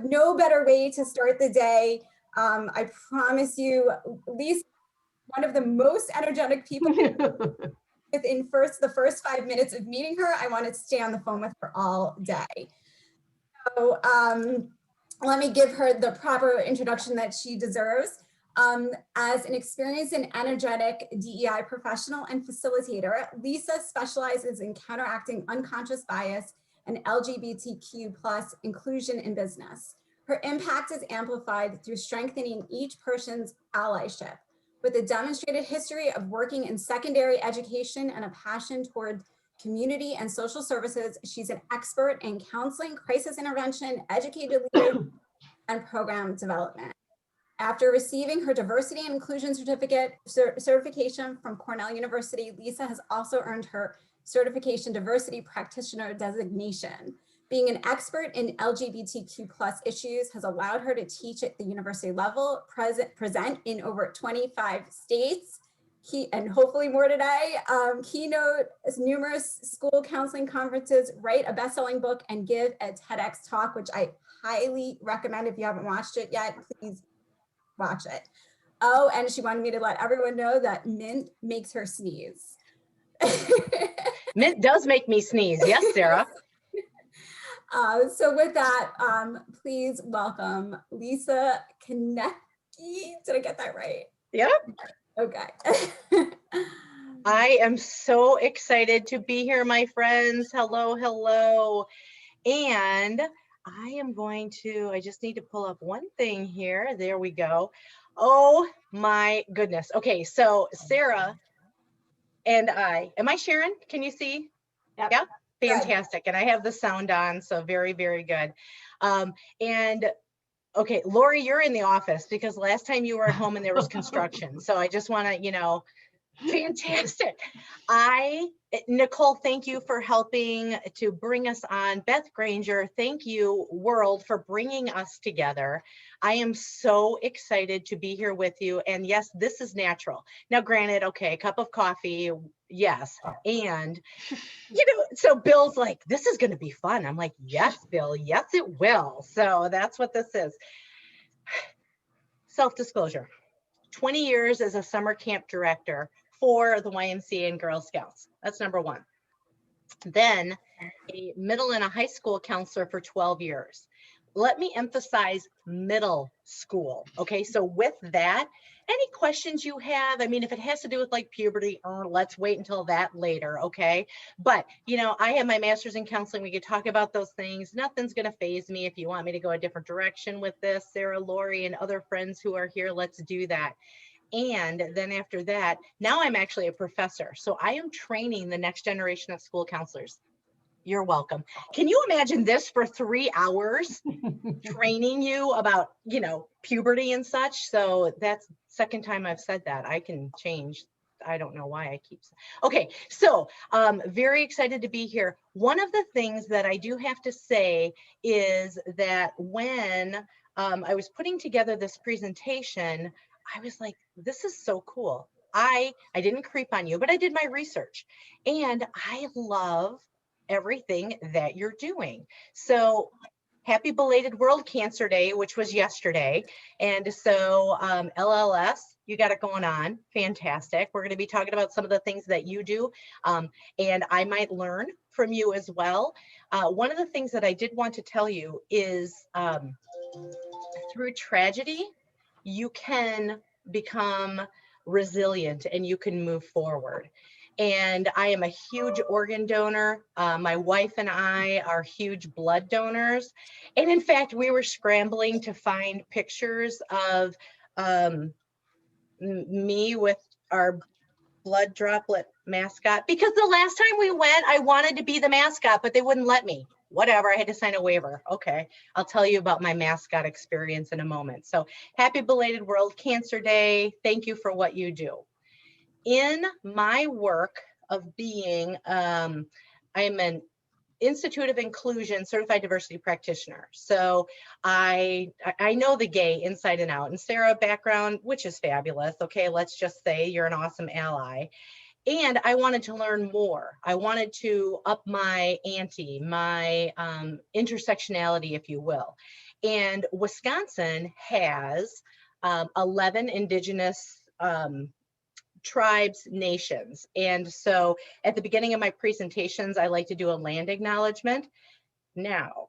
no better way to start the day. I promise you, Lisa, one of the most energetic people. Within the first 5 minutes of meeting her, I wanted to stay on the phone with her all day. So let me give her the proper introduction that she deserves. As an experienced and energetic DEI professional and facilitator, Lisa specializes in counteracting unconscious bias and LGBTQ+ inclusion in business. Her impact is amplified through strengthening each person's allyship. With a demonstrated history of working in secondary education and a passion toward community and social services, she's an expert in counseling, crisis intervention, educated leadership, and program development. After receiving her diversity and inclusion certification from Cornell University, Lisa has also earned her certification diversity practitioner designation. Being an expert in LGBTQ+ issues has allowed her to teach at the university level, present in over 25 states, and hopefully more today, keynote numerous school counseling conferences, write a best-selling book, and give a TEDx talk, which I highly recommend. If you haven't watched it yet, please watch it. Oh, and she wanted me to let everyone know that mint makes her sneeze. Mint does make me sneeze. Yes, Sarah. So with that, please welcome Lisa Koenecke. Did I get that right? Yeah. Okay. I am so excited to be here, my friends. Hello, hello. And I just need to pull up one thing here. There we go. Oh my goodness. Okay, so Sarah and am I sharing? Can you see? Yep. Yeah. Fantastic. And I have the sound on, so very, very good. And okay, Lori, you're in the office because last time you were at home and there was construction. So I just want to, fantastic. Nicole, thank you for helping to bring us on. Beth Granger, thank you, world, for bringing us together. I am so excited to be here with you. And yes, this is natural. Now, granted, okay, a cup of coffee, yes. And, so Bill's like, this is going to be fun. I'm like, yes, Bill, yes, it will. So that's what this is. Self-disclosure, 20 years as a summer camp director for the YMCA and Girl Scouts. That's number one. Then a middle and a high school counselor for 12 years. Let me emphasize middle school. Okay, so with that, any questions you have, I mean, if it has to do with like puberty, let's wait until that later, okay? But, I have my master's in counseling. We could talk about those things. Nothing's going to faze me. If you want me to go a different direction with this, Sarah, Lori, and other friends who are here, let's do that. And then after that, now I'm actually a professor. So I am training the next generation of school counselors. You're welcome. Can you imagine this for 3 hours training you about, puberty and such? So that's second time I've said that. I can change. I don't know why I keep. Okay, so very excited to be here. One of the things that I do have to say is that when I was putting together this presentation, I was like, this is so cool. I didn't creep on you, but I did my research and I love everything that you're doing. So happy belated World Cancer Day, which was yesterday. And so LLS, you got it going on. Fantastic. We're going to be talking about some of the things that you do. And I might learn from you as well. One of the things that I did want to tell you is through tragedy, you can become resilient and you can move forward. And I am a huge organ donor. My wife and I are huge blood donors. And in fact, we were scrambling to find pictures of me with our blood droplet mascot, because the last time we went, I wanted to be the mascot, but they wouldn't let me. Whatever, I had to sign a waiver. Okay, I'll tell you about my mascot experience in a moment. So happy belated World Cancer Day. Thank you for what you do. In my work of being, I'm an Institute of Inclusion certified diversity practitioner. So I know the gay inside and out. And Sarah background, which is fabulous. Okay, let's just say you're an awesome ally. And I wanted to learn more. I wanted to up my ante, my intersectionality, if you will. And Wisconsin has 11 indigenous tribes, nations. And so at the beginning of my presentations, I like to do a land acknowledgement. Now,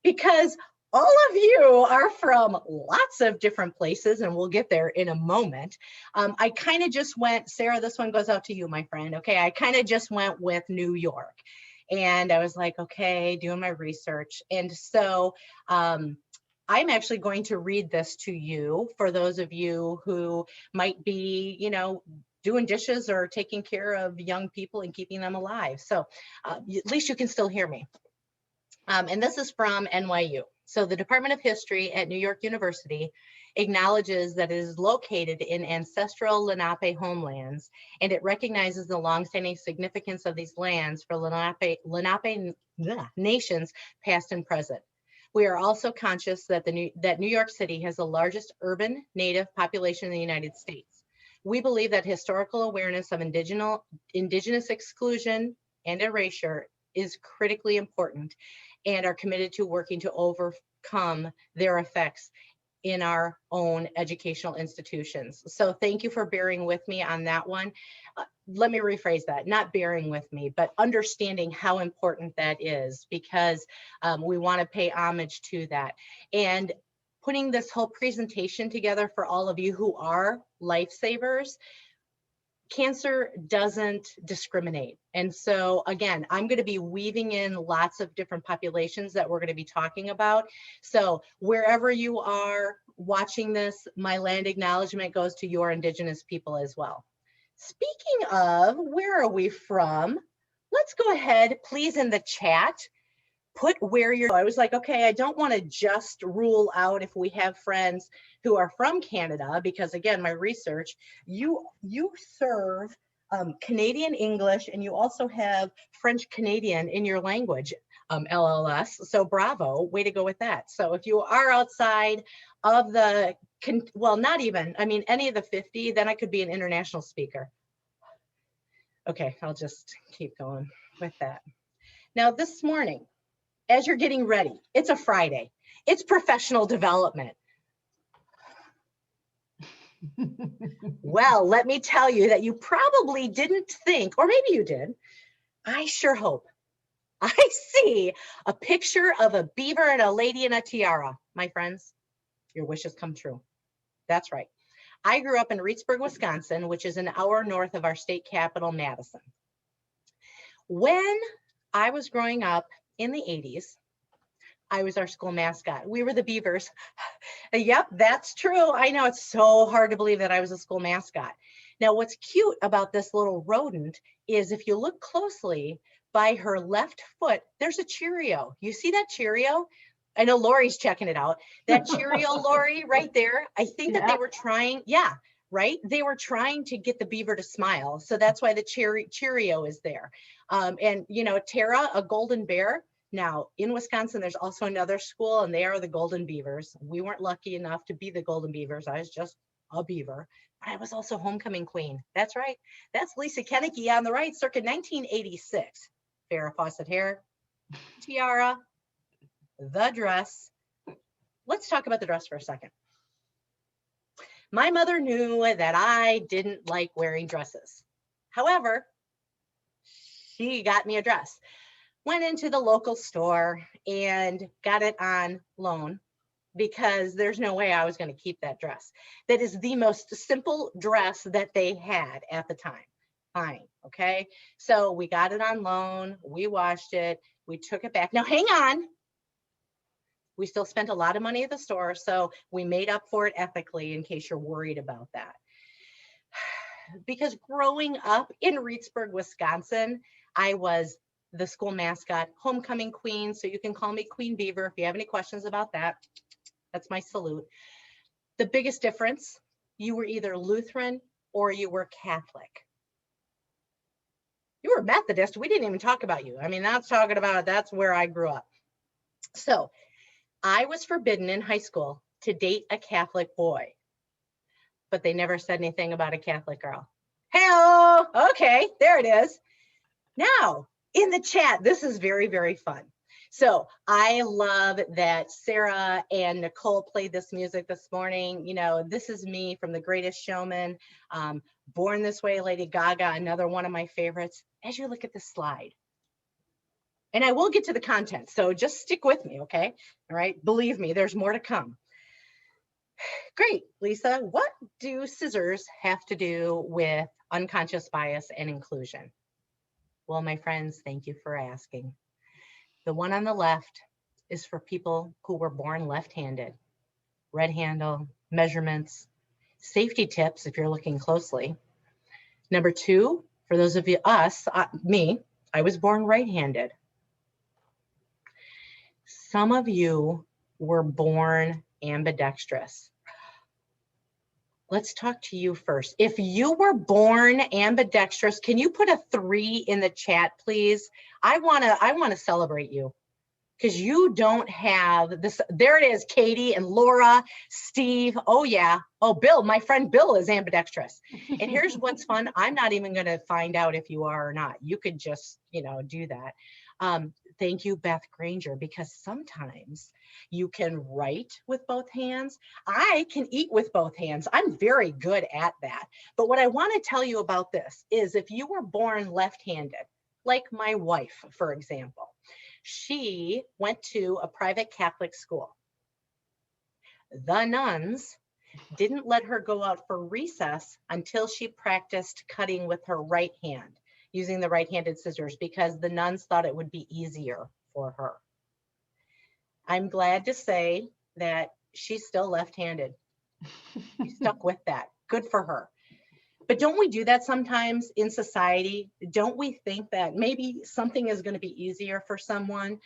because all of you are from lots of different places, and we'll get there in a moment. I kind of just went, Sarah, this one goes out to you, my friend. Okay, I kind of just went with New York. And I was like, okay, doing my research. And so I'm actually going to read this to you for those of you who might be, doing dishes or taking care of young people and keeping them alive. So at least you can still hear me. And this is from NYU. So the Department of History at New York University acknowledges that it is located in ancestral Lenape homelands, and it recognizes the longstanding significance of these lands for Lenape nations past and present. We are also conscious that that New York City has the largest urban Native population in the United States. We believe that historical awareness of indigenous exclusion and erasure is critically important, and are committed to working to overcome their effects in our own educational institutions. So thank you for bearing with me on that one. Let me rephrase that, not bearing with me, but understanding how important that is, because we want to pay homage to that. And putting this whole presentation together for all of you who are lifesavers, cancer doesn't discriminate. And so again, I'm going to be weaving in lots of different populations that we're going to be talking about. So wherever you are watching this, my land acknowledgement goes to your indigenous people as well. Speaking of, where are we from? Let's go ahead, please, in the chat, put where you're. I was like, okay, I don't want to just rule out if we have friends who are from Canada, because again, my research, you serve Canadian English, and you also have French Canadian in your language, LLS. So bravo, way to go with that. So if you are outside of the, well, not even, I mean, any of the 50, then I could be an international speaker. Okay, I'll just keep going with that. Now this morning, as you're getting ready, it's a Friday, it's professional development. Well, let me tell you that you probably didn't think, or maybe you did. I sure hope. I see a picture of a beaver and a lady in a tiara. My friends, your wishes come true. That's right. I grew up in Reedsburg, Wisconsin, which is an hour north of our state capital, Madison. When I was growing up in the 80s, I was our school mascot. We were the Beavers. Yep, that's true. I know, it's so hard to believe that I was a school mascot. Now, what's cute about this little rodent is if you look closely, by her left foot, there's a Cheerio. You see that Cheerio? I know Lori's checking it out. That Cheerio, Lori, right there. I think that they were trying, yeah, right? They were trying to get the beaver to smile. So that's why the Cheerio is there. And, you know, Tara, a golden bear. Now, in Wisconsin, there's also another school, and they are the Golden Beavers. We weren't lucky enough to be the Golden Beavers. I was just a beaver, but I was also homecoming queen. That's right. That's Lisa Koenecke on the right, circa 1986. Farrah Fawcett hair, tiara, the dress. Let's talk about the dress for a second. My mother knew that I didn't like wearing dresses. However, she got me a dress. Went into the local store and got it on loan because there's no way I was going to keep that dress. That is the most simple dress that they had at the time. Fine, okay? So we got it on loan, we washed it, we took it back. Now hang on. We still spent a lot of money at the store, so we made up for it ethically in case you're worried about that. Because growing up in Reedsburg, Wisconsin, I was the school mascot, homecoming queen, so you can call me Queen Beaver if you have any questions about that. That's my salute. The biggest difference, you were either Lutheran or you were Catholic. You were Methodist, we didn't even talk about you. I mean, that's where I grew up. So I was forbidden in high school to date a Catholic boy, but they never said anything about a Catholic girl. Hey-oh, okay, there it is. Now, in the chat, this is very, very fun. So I love that Sarah and Nicole played this music this morning. You know, this is me from The Greatest Showman. Born This Way, Lady Gaga, another one of my favorites. As you look at this slide, and I will get to the content, so just stick with me, okay? All right, believe me, there's more to come. Great, Lisa, what do scissors have to do with unconscious bias and inclusion? Well, my friends, thank you for asking. The one on the left is for people who were born left-handed. Red handle, measurements, safety tips if you're looking closely. Number two, for those of you, me, I was born right-handed. Some of you were born ambidextrous. Let's talk to you first. If you were born ambidextrous, can you put a 3 in the chat, please? I wanna celebrate you, because you don't have this. There it is, Katie and Laura, Steve. Oh yeah. Oh, Bill, my friend Bill is ambidextrous. And here's what's fun. I'm not even going to find out if you are or not. You could just, do that. Thank you, Beth Granger, because sometimes you can write with both hands. I can eat with both hands. I'm very good at that. But what I want to tell you about this is if you were born left-handed, like my wife, for example, she went to a private Catholic school. The nuns didn't let her go out for recess until she practiced cutting with her right hand, using the right-handed scissors, because the nuns thought it would be easier for her. I'm glad to say that she's still left-handed. She stuck with that. Good for her. But don't we do that sometimes in society? Don't we think that maybe something is going to be easier for someone?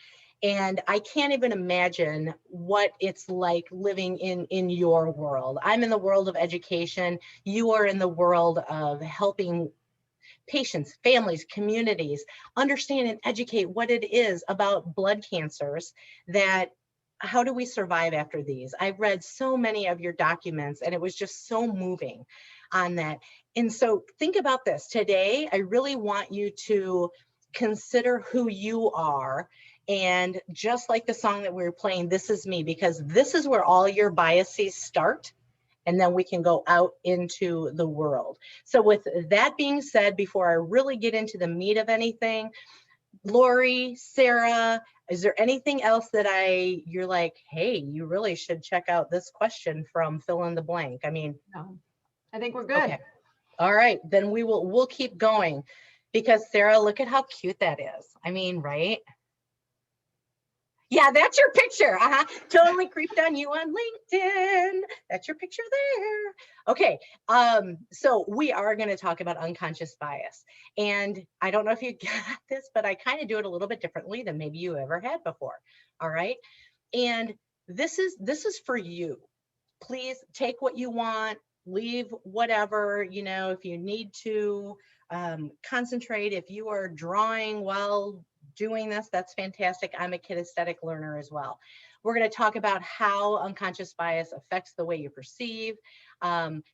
And I can't even imagine what it's like living in your world. I'm in the world of education. You are in the world of helping patients, families, communities understand and educate what it is about blood cancers, that how do we survive after these? I've read so many of your documents and it was just so moving on that. And so think about this. Today, I really want you to consider who you are. And just like the song that we were playing, This Is Me, because this is where all your biases start. And then we can go out into the world. So with that being said, before I really get into the meat of anything, Lori, Sarah, is there anything else that you're like, hey, you really should check out this question from fill in the blank? I mean, no, I think we're good. Okay. All right, then we'll keep going, because Sarah, look at how cute that is. I mean, right? Yeah, that's your picture. Totally creeped on you on LinkedIn. That's your picture there. Okay, so we are going to talk about unconscious bias. And I don't know if you got this, but I kind of do it a little bit differently than maybe you ever had before. All right. And this is for you. Please take what you want, leave whatever, if you need to concentrate. If you are drawing while doing this, that's fantastic. I'm a kinesthetic learner as well. We're going to talk about how unconscious bias affects the way you perceive,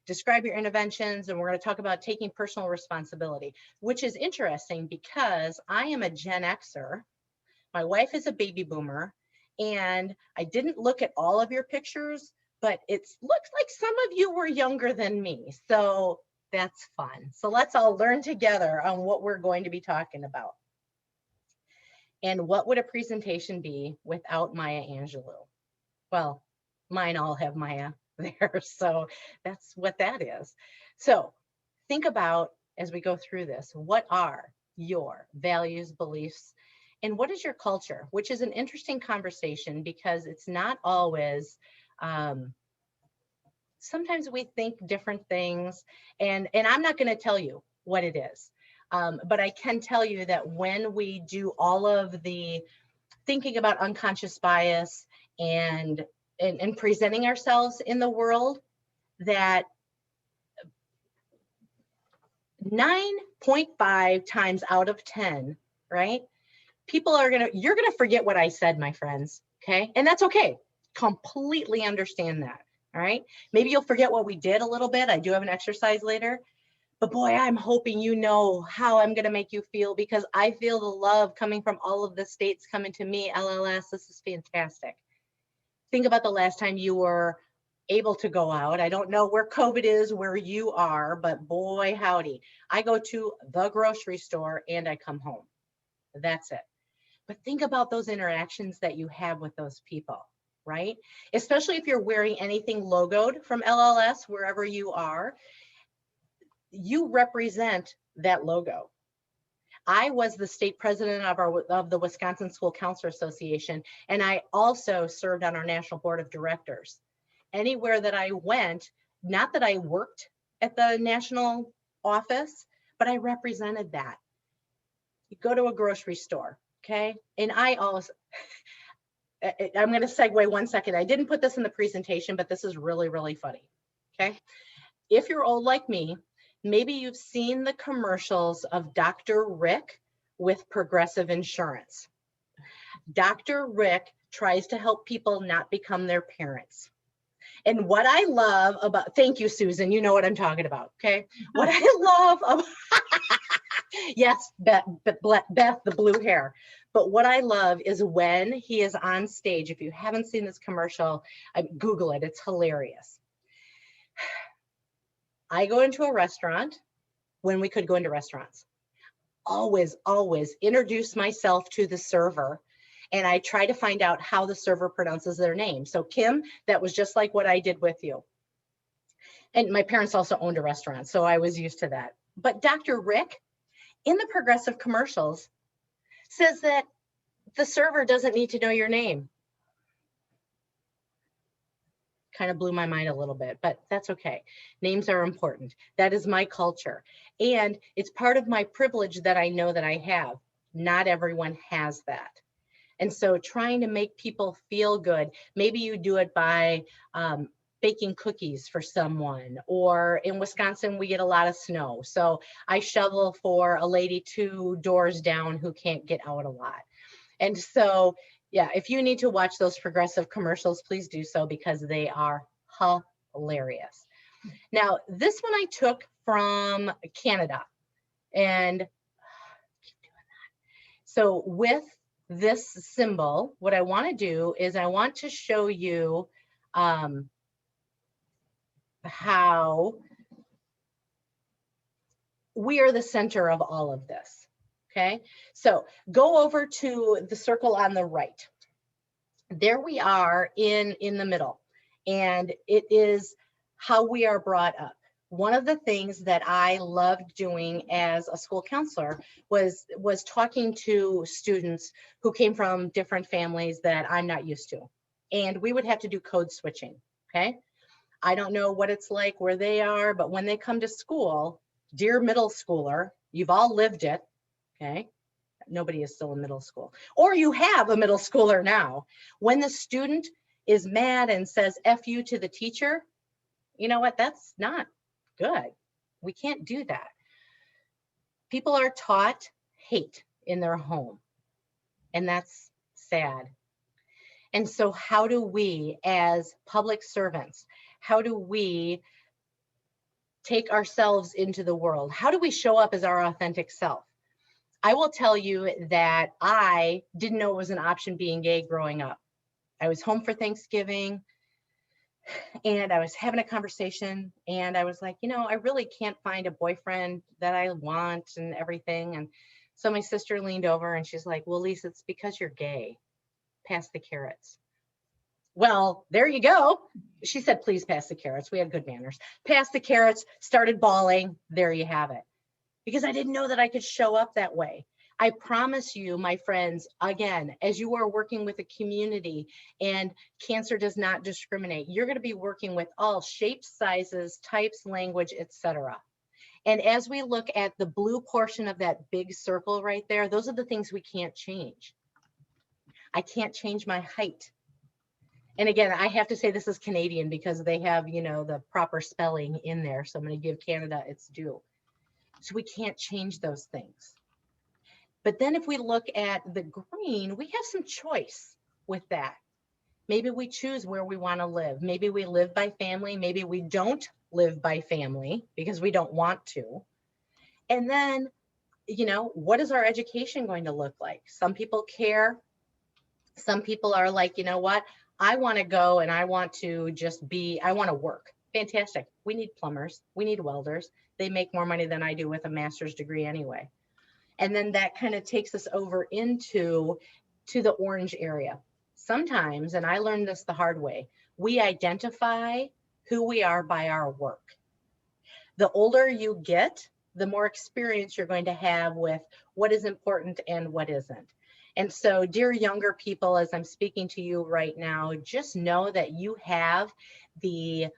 describe your interventions, and we're going to talk about taking personal responsibility, which is interesting because I am a Gen Xer. My wife is a baby boomer, and I didn't look at all of your pictures, but it looks like some of you were younger than me. So that's fun. So let's all learn together on what we're going to be talking about. And what would a presentation be without Maya Angelou? Well, mine all have Maya there, so that's what that is. So think about, as we go through this, what are your values, beliefs, and what is your culture? Which is an interesting conversation because it's not always, sometimes we think different things, and I'm not going to tell you what it is. But I can tell you that when we do all of the thinking about unconscious bias and presenting ourselves in the world, that 9.5 times out of 10, right? You're gonna forget what I said, my friends, okay? And that's okay, completely understand that, all right? Maybe you'll forget what we did a little bit. I do have an exercise later. But boy, I'm hoping you know how I'm going to make you feel, because I feel the love coming from all of the states coming to me. LLS, this is fantastic. Think about the last time you were able to go out. I don't know where COVID is, where you are, but boy, howdy. I go to the grocery store and I come home. That's it. But think about those interactions that you have with those people, right? Especially if you're wearing anything logoed from LLS, wherever you are, you represent that logo. I was the state president of the Wisconsin School Counselor Association, and I also served on our national board of directors. Anywhere that I went, not that I worked at the national office, but I represented that. You go to a grocery store, okay? And I always, I'm going to segue 1 second. I didn't put this in the presentation, but this is really, really funny, okay? If you're old like me, maybe you've seen the commercials of Dr. Rick with Progressive Insurance. Dr. Rick tries to help people not become their parents. And what I love about, thank you, Susan, you know what I'm talking about, okay? What I love about, yes, Beth, the blue hair. But what I love is when he is on stage, if you haven't seen this commercial, Google it, it's hilarious. I go into a restaurant when we could go into restaurants. Always introduce myself to the server, and I try to find out how the server pronounces their name. So Kim, that was just like what I did with you. And my parents also owned a restaurant, so I was used to that. But Dr. Rick, in the Progressive commercials, says that the server doesn't need to know your name. Kind of blew my mind a little bit, but that's okay. Names are important. That is my culture. And it's part of my privilege that I know that I have. Not everyone has that. And so trying to make people feel good, maybe you do it by baking cookies for someone, or in Wisconsin, we get a lot of snow. So I shovel for a lady 2 doors down who can't get out a lot. And so, yeah, if you need to watch those Progressive commercials, please do so, because they are hilarious. Now, this one I took from Canada, and keep doing that. So with this symbol, what I want to do is I want to show you how we are the center of all of this. Okay, so go over to the circle on the right. There we are in the middle, and it is how we are brought up. One of the things that I loved doing as a school counselor was talking to students who came from different families that I'm not used to. And we would have to do code switching, okay? I don't know what it's like where they are, but when they come to school, dear middle schooler, you've all lived it, okay? Nobody is still in middle school. Or you have a middle schooler now. When the student is mad and says F you to the teacher, you know what? That's not good. We can't do that. People are taught hate in their home, and that's sad. And so how do we, as public servants, how do we take ourselves into the world? How do we show up as our authentic self? I will tell you that I didn't know it was an option being gay growing up. I was home for Thanksgiving, and I was having a conversation, and I was like, you know, I really can't find a boyfriend that I want and everything. And so my sister leaned over and she's like, well, Lisa, it's because you're gay. Pass the carrots. Well, there you go. She said, please pass the carrots. We had good manners. Pass the carrots, started bawling. There you have it. Because I didn't know that I could show up that way. I promise you, my friends, again, as you are working with a community, and cancer does not discriminate, you're going to be working with all shapes, sizes, types, language, etc. And as we look at the blue portion of that big circle right there, those are the things we can't change. I can't change my height. And again, I have to say this is Canadian because they have, you know, the proper spelling in there. So I'm going to give Canada its due. So we can't change those things. But then if we look at the green, we have some choice with that. Maybe we choose where we want to live. Maybe we live by family. Maybe we don't live by family because we don't want to. And then, you know, what is our education going to look like? Some people care. Some people are like, you know what? I want to go and I want to just be, I want to work. Fantastic. We need plumbers. We need welders. They make more money than I do with a master's degree anyway. And then that kind of takes us over into the orange area. Sometimes, and I learned this the hard way, we identify who we are by our work. The older you get, the more experience you're going to have with what is important and what isn't. And so, dear younger people, as I'm speaking to you right now, just know that you have the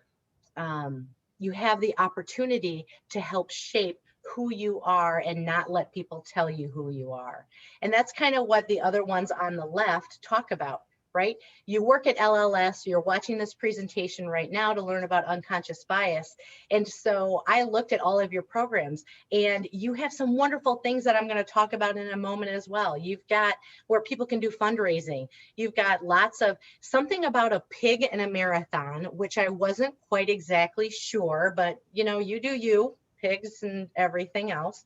opportunity to help shape who you are and not let people tell you who you are. And that's kind of what the other ones on the left talk about, right? You work at LLS, you're watching this presentation right now to learn about unconscious bias. And so I looked at all of your programs, and you have some wonderful things that I'm going to talk about in a moment as well. You've got where people can do fundraising. You've got lots of something about a pig and a marathon, which I wasn't quite exactly sure, but you know, you do you, pigs and everything else.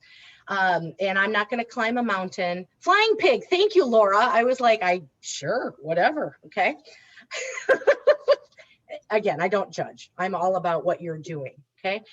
And I'm not going to climb a mountain. Flying pig. Thank you, Laura. I was like, sure, whatever. Okay. Again, I don't judge. I'm all about what you're doing. Okay.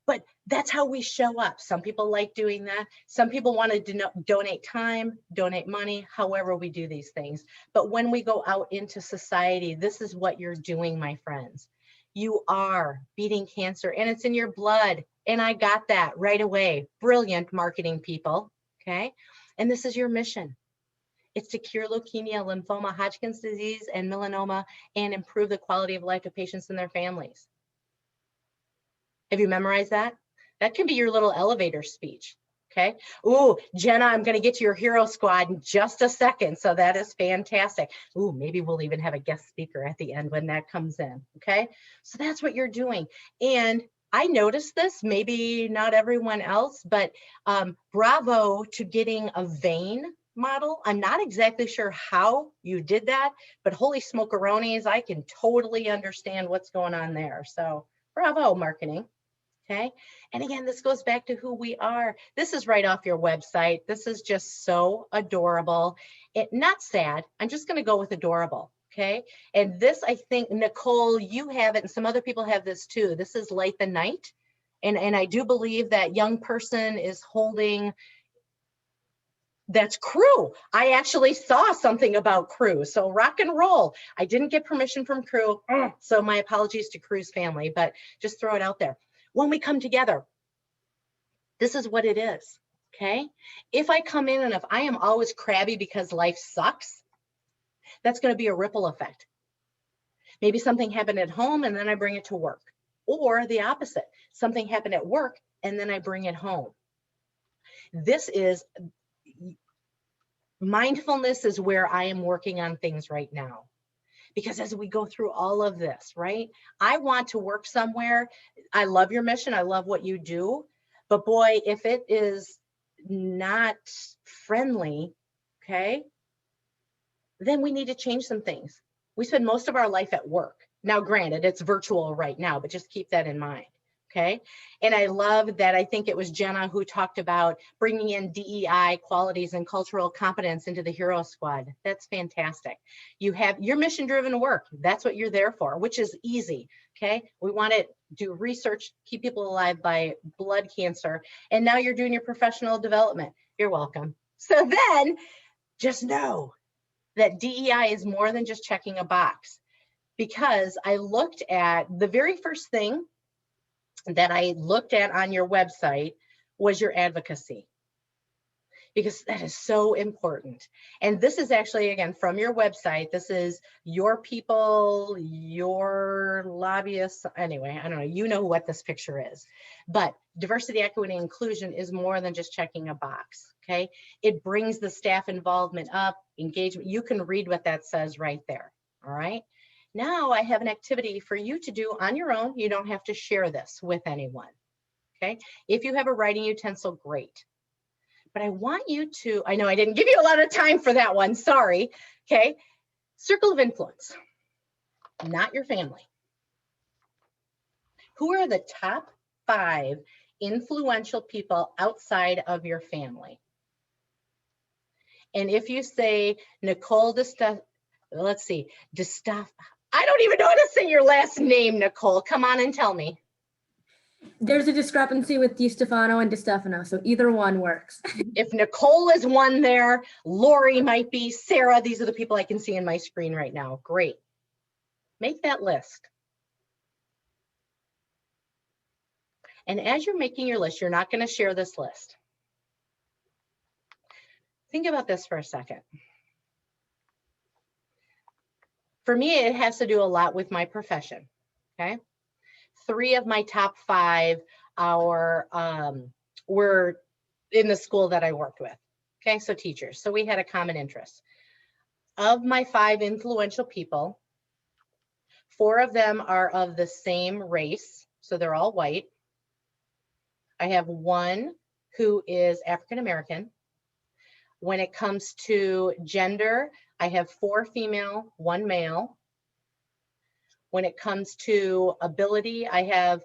But that's how we show up. Some people like doing that. Some people want to donate time, donate money, however we do these things. But when we go out into society, this is what you're doing, my friends. You are beating cancer, and it's in your blood. And I got that right away. Brilliant marketing people. Okay. And this is your mission. It's to cure leukemia, lymphoma, Hodgkin's disease, and melanoma, and improve the quality of life of patients and their families. Have you memorized that? That can be your little elevator speech. Okay. Ooh, Jenna, I'm going to get to your hero squad in just a second. So that is fantastic. Ooh, maybe we'll even have a guest speaker at the end when that comes in. Okay. So that's what you're doing. And I noticed this, maybe not everyone else, but bravo to getting a vein model. I'm not exactly sure how you did that, but holy smokeronies, I can totally understand what's going on there. So bravo, marketing. Okay. And again, this goes back to who we are. This is right off your website. This is just so adorable. Not sad. I'm just going to go with adorable. Okay. And this, I think, Nicole, you have it, and some other people have this too. This is Light the Night. And I do believe that young person is holding, that's Crew. I actually saw something about Crew. So rock and roll. I didn't get permission from Crew. So my apologies to Crew's family, but just throw it out there. When we come together, this is what it is, okay? If I come in and if I am always crabby because life sucks, that's going to be a ripple effect. Maybe something happened at home and then I bring it to work. Or the opposite, something happened at work and then I bring it home. Mindfulness is where I am working on things right now. Because as we go through all of this, right? I want to work somewhere. I love your mission. I love what you do. But boy, if it is not friendly, okay, then we need to change some things. We spend most of our life at work. Now, granted, it's virtual right now, but just keep that in mind. Okay. And I love that. I think it was Jenna who talked about bringing in DEI qualities and cultural competence into the hero squad. That's fantastic. You have your mission driven work. That's what you're there for, which is easy. Okay. We want to do research, keep people alive by blood cancer. And now you're doing your professional development. You're welcome. So then just know that DEI is more than just checking a box, because I looked at the very first thing that I looked at on your website was your advocacy, because that is so important. And this is actually, again, from your website. This is your people, your lobbyists. Anyway, I don't know, you know what this picture is. But diversity, equity, and inclusion is more than just checking a box, okay? It brings the staff involvement up, engagement. You can read what that says right there, all right? Now I have an activity for you to do on your own. You don't have to share this with anyone, okay? If you have a writing utensil, great. But I want you to, I know I didn't give you a lot of time for that one, sorry, okay? Circle of influence, not your family. Who are the top 5 influential people outside of your family. And if you say Nicole let's see, I don't even know how to say your last name, Nicole. Come on and tell me. There's a discrepancy with DiStefano and DiStefano, so either one works. If Nicole is one there, Lori might be, Sarah, these are the people I can see in my screen right now. Great. Make that list. And as you're making your list, you're not going to share this list. Think about this for a second. For me, it has to do a lot with my profession, okay? 3 of my top 5 were in the school that I worked with, okay? So teachers, so we had a common interest. Of my 5 influential people, 4 of them are of the same race, so they're all white. I have 1 who is African American. When it comes to gender, I have 4 female, 1 male. When it comes to ability, I have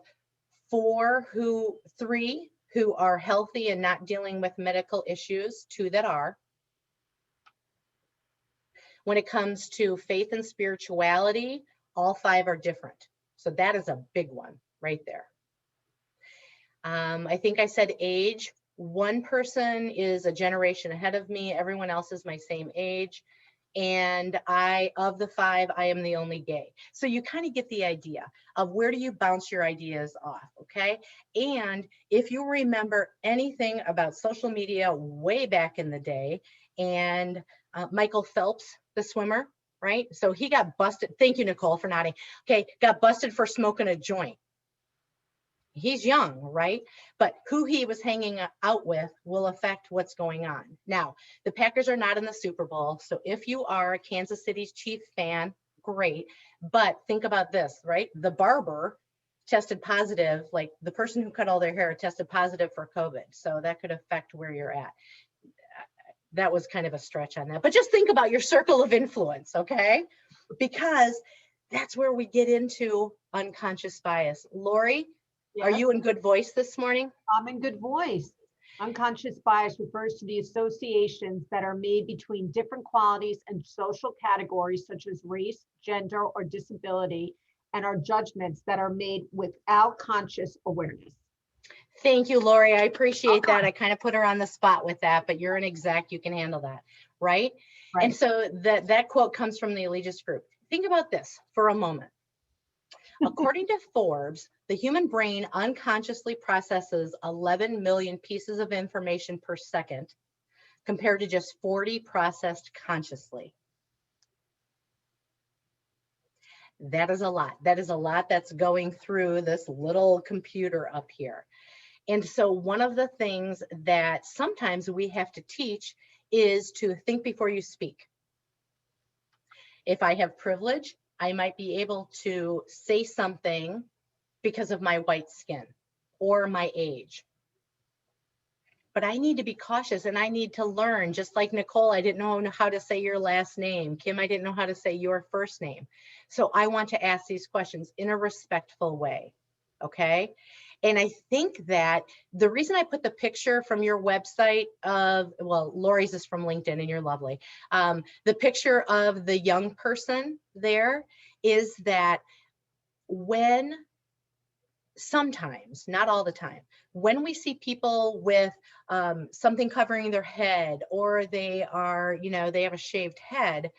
3 who are healthy and not dealing with medical issues, 2 that are. When it comes to faith and spirituality, all 5 are different. So that is a big one right there. I think I said age. 1 person is a generation ahead of me. Everyone else is my same age. And of the 5, I am the only gay. So you kind of get the idea of where do you bounce your ideas off, okay? And if you remember anything about social media way back in the day, and Michael Phelps, the swimmer, right? So he got busted. Thank you, Nicole, for nodding. Okay, got busted for smoking a joint. He's young, right? But who he was hanging out with will affect what's going on. Now, the Packers are not in the Super Bowl. So if you are a Kansas City Chiefs fan, great. But think about this, right? The barber tested positive, like the person who cut all their hair tested positive for COVID. So that could affect where you're at. That was kind of a stretch on that. But just think about your circle of influence, okay? Because that's where we get into unconscious bias. Lori, are you in good voice this morning? I'm in good voice. Unconscious bias refers to the associations that are made between different qualities and social categories such as race, gender, or disability, and are judgments that are made without conscious awareness. Thank you, Lori. I appreciate that. I kind of put her on the spot with that, but you're an exec, you can handle that, right? And so that quote comes from the Allegiance Group. Think about this for a moment. According to Forbes, the human brain unconsciously processes 11 million pieces of information per second, compared to just 40 processed consciously. That is a lot. That is a lot that's going through this little computer up here. And so one of the things that sometimes we have to teach is to think before you speak. If I have privilege, I might be able to say something because of my white skin or my age. But I need to be cautious and I need to learn, just like Nicole, I didn't know how to say your last name. Kim, I didn't know how to say your first name. So I want to ask these questions in a respectful way, okay? And I think that the reason I put the picture from your website of, well, Lori's is from LinkedIn and you're lovely. The picture of the young person there is that when sometimes, not all the time, when we see people with something covering their head or they are, they have a shaved head,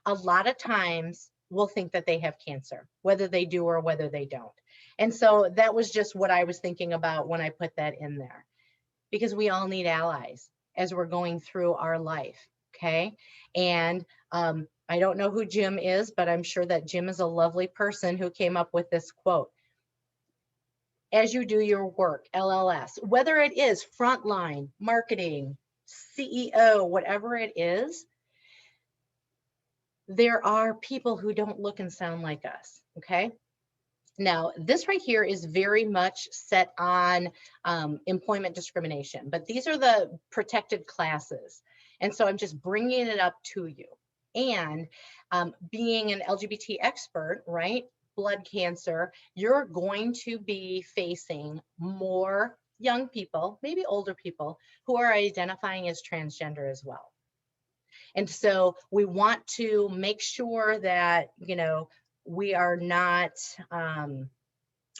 a lot of times we'll think that they have cancer, whether they do or whether they don't. And so that was just what I was thinking about when I put that in there, because we all need allies as we're going through our life, okay? And I don't know who Jim is, but I'm sure that Jim is a lovely person who came up with this quote. As you do your work, LLS, whether it is frontline, marketing, CEO, whatever it is, there are people who don't look and sound like us, okay? Now, this right here is very much set on employment discrimination, but these are the protected classes. And so I'm just bringing it up to you. And being an LGBT expert, right? Blood cancer, you're going to be facing more young people, maybe older people who are identifying as transgender as well. And so we want to make sure that, you know, we are not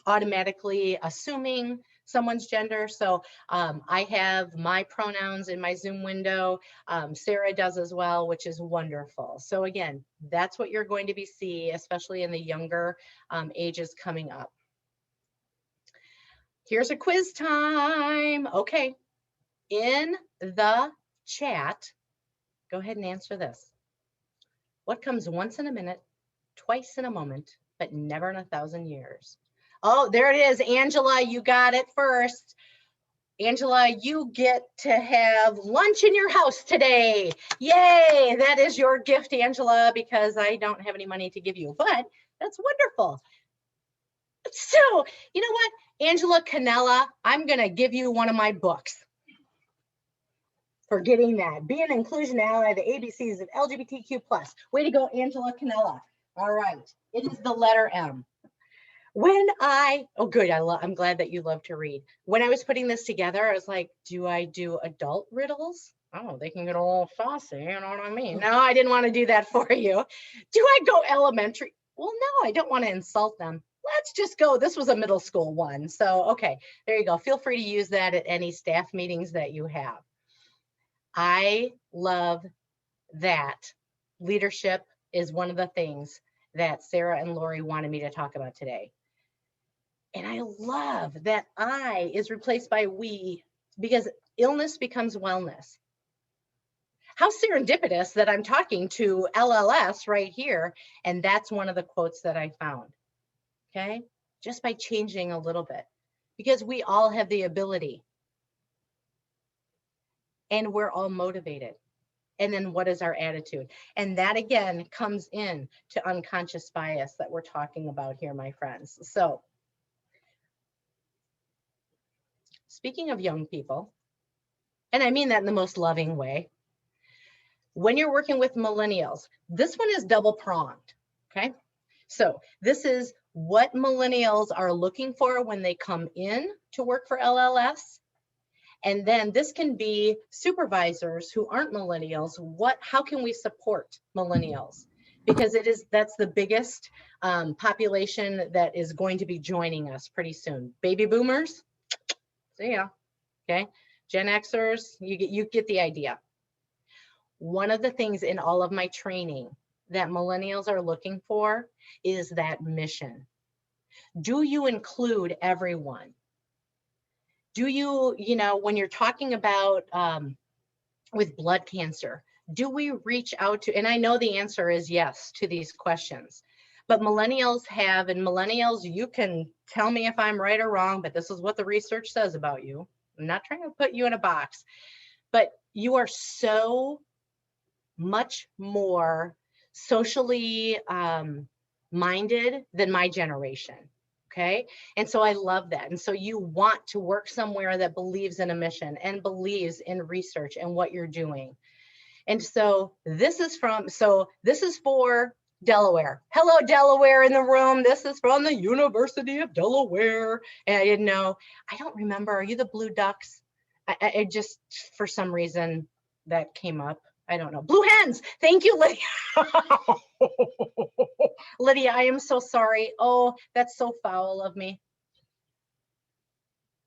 automatically assuming someone's gender. So I have my pronouns in my Zoom window. Sarah does as well, which is wonderful. So again, that's what you're going to be seeing, especially in the younger ages coming up. Here's a quiz time. Okay, in the chat, go ahead and answer this. What comes once in a minute, twice in a moment, but never in 1,000 years? Oh, there it is. Angela, you got it first. Angela, you get to have lunch in your house today. Yay, that is your gift, Angela, because I don't have any money to give you, but that's wonderful. So, you know what, Angela Koenecke, I'm going to give you one of my books for getting that. Be an inclusion ally, the ABCs of LGBTQ+. Way to go, Angela Koenecke. All right, it is the letter M. Oh good, I'm glad that you love to read. When I was putting this together, I was like, do I do adult riddles? Oh, they can get a little saucy, you know what I mean? No, I didn't want to do that for you. Do I go elementary? Well, no, I don't want to insult them. Let's just go, this was a middle school one. So, okay, there you go. Feel free to use that at any staff meetings that you have. I love that leadership is one of the things that Sarah and Lori wanted me to talk about today. And I love that I is replaced by we, because illness becomes wellness. How serendipitous that I'm talking to LLS right here. And that's one of the quotes that I found. Okay, just by changing a little bit, because we all have the ability and we're all motivated. And then what is our attitude? And that again comes in to unconscious bias that we're talking about here, my friends. So speaking of young people, and I mean that in the most loving way, when you're working with millennials, this one is double pronged, okay? So this is what millennials are looking for when they come in to work for LLS. And then this can be supervisors who aren't millennials. How can we support millennials? Because that's the biggest population that is going to be joining us pretty soon. Baby boomers, see ya, okay? Gen Xers, you get the idea. One of the things in all of my training that millennials are looking for is that mission. Do you include everyone? Do you, when you're talking about with blood cancer, do we reach out to, and I know the answer is yes to these questions, but millennials have, and millennials, you can tell me if I'm right or wrong, but this is what the research says about you. I'm not trying to put you in a box, but you are so much more socially minded than my generation. Okay. And so I love that. And so you want to work somewhere that believes in a mission and believes in research and what you're doing. And so this is for Delaware. Hello, Delaware in the room. This is from the University of Delaware. And I didn't know, I don't remember. Are you the Blue Ducks? I just, for some reason that came up. I don't know. Blue Hens. Thank you, Lydia. Lydia, I am so sorry. Oh, that's so foul of me.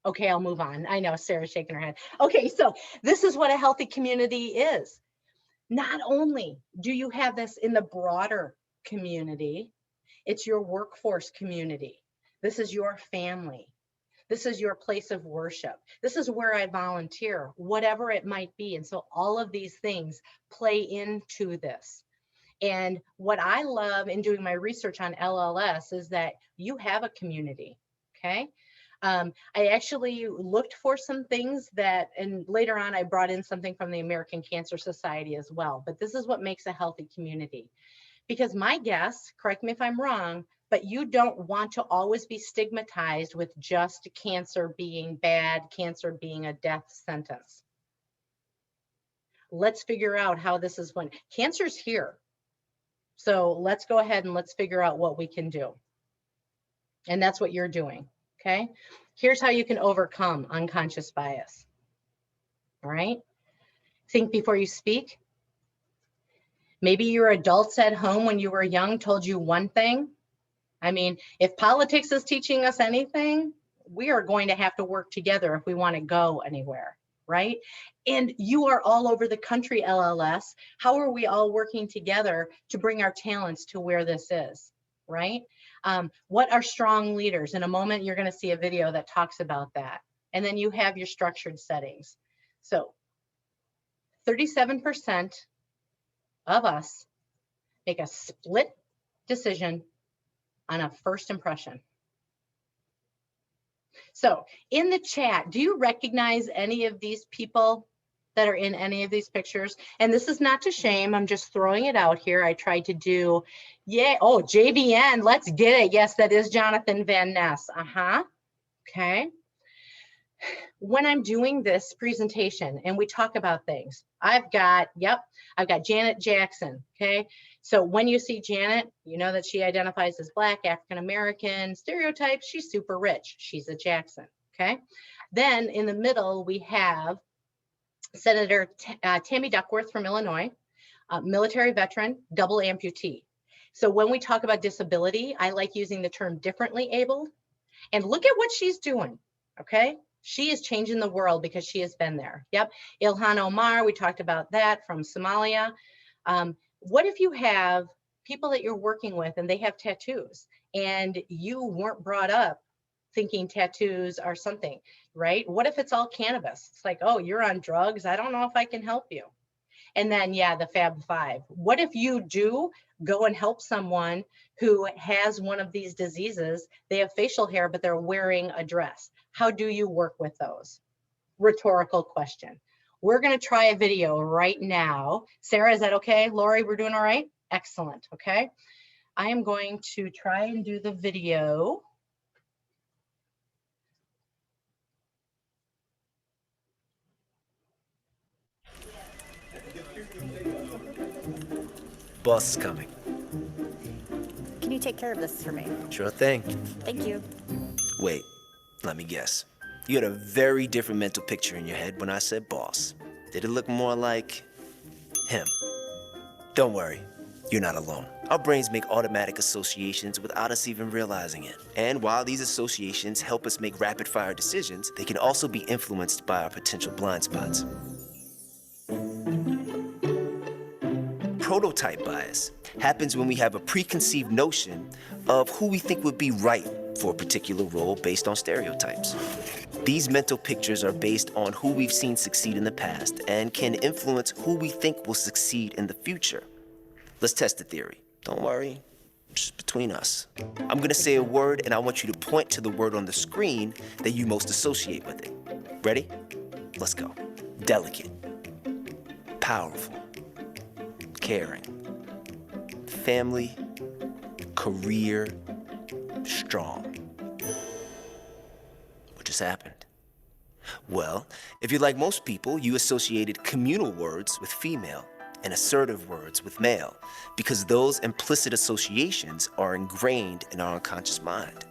Okay, I'll move on. I know Sarah's shaking her head. Okay, so this is what a healthy community is. Not only do you have this in the broader community, it's your workforce community. This is your family. This is your place of worship. This is where I volunteer, whatever it might be. And so all of these things play into this. And what I love in doing my research on LLS is that you have a community, okay? I actually looked for some things and later on I brought in something from the American Cancer Society as well. But this is what makes a healthy community. Because my guess, correct me if I'm wrong, but you don't want to always be stigmatized with just cancer being bad, cancer being a death sentence. Let's figure out how this is when cancer's here. So let's go ahead and let's figure out what we can do. And that's what you're doing, okay? Here's how you can overcome unconscious bias, all right? Think before you speak. Maybe your adults at home when you were young told you one thing. I mean, if politics is teaching us anything, we are going to have to work together if we want to go anywhere, right? And you are all over the country, LLS. How are we all working together to bring our talents to where this is, right? What are strong leaders? In a moment, you're going to see a video that talks about that. And then you have your structured settings. So 37% of us make a split decision on a first impression. So in the chat, do you recognize any of these people that are in any of these pictures? And this is not to shame, I'm just throwing it out here. I tried to do, yeah, oh, JVN, let's get it. Yes, that is Jonathan Van Ness. Okay. When I'm doing this presentation and we talk about things, I've got Janet Jackson, okay? So when you see Janet, you know that she identifies as Black, African-American, stereotypes, she's super rich, she's a Jackson, okay? Then in the middle, we have Senator Tammy Duckworth from Illinois, military veteran, double amputee. So when we talk about disability, I like using the term differently abled, and look at what she's doing, okay? She is changing the world because she has been there. Yep. Ilhan Omar, we talked about that, from Somalia. What if you have people that you're working with and they have tattoos and you weren't brought up thinking tattoos are something, right? What if it's all cannabis? It's like, oh, you're on drugs. I don't know if I can help you. And then, yeah, the Fab Five. What if you do go and help someone who has one of these diseases? They have facial hair, but they're wearing a dress. How do you work with those? Rhetorical question. We're going to try a video right now. Sarah, is that okay? Lori, we're doing all right? Excellent. Okay. I am going to try and do the video. Boss is coming. Can you take care of this for me? Sure thing. Thank you. Wait, let me guess. You had a very different mental picture in your head when I said boss. Did it look more like him? Don't worry, you're not alone. Our brains make automatic associations without us even realizing it. And while these associations help us make rapid-fire decisions, they can also be influenced by our potential blind spots. Prototype bias happens when we have a preconceived notion of who we think would be right for a particular role based on stereotypes. These mental pictures are based on who we've seen succeed in the past and can influence who we think will succeed in the future. Let's test the theory. Don't worry, just between us. I'm gonna say a word and I want you to point to the word on the screen that you most associate with it. Ready? Let's go. Delicate, powerful, caring, family, career, strong. What just happened? Well, if you're like most people, you associated communal words with female and assertive words with male because those implicit associations are ingrained in our unconscious mind.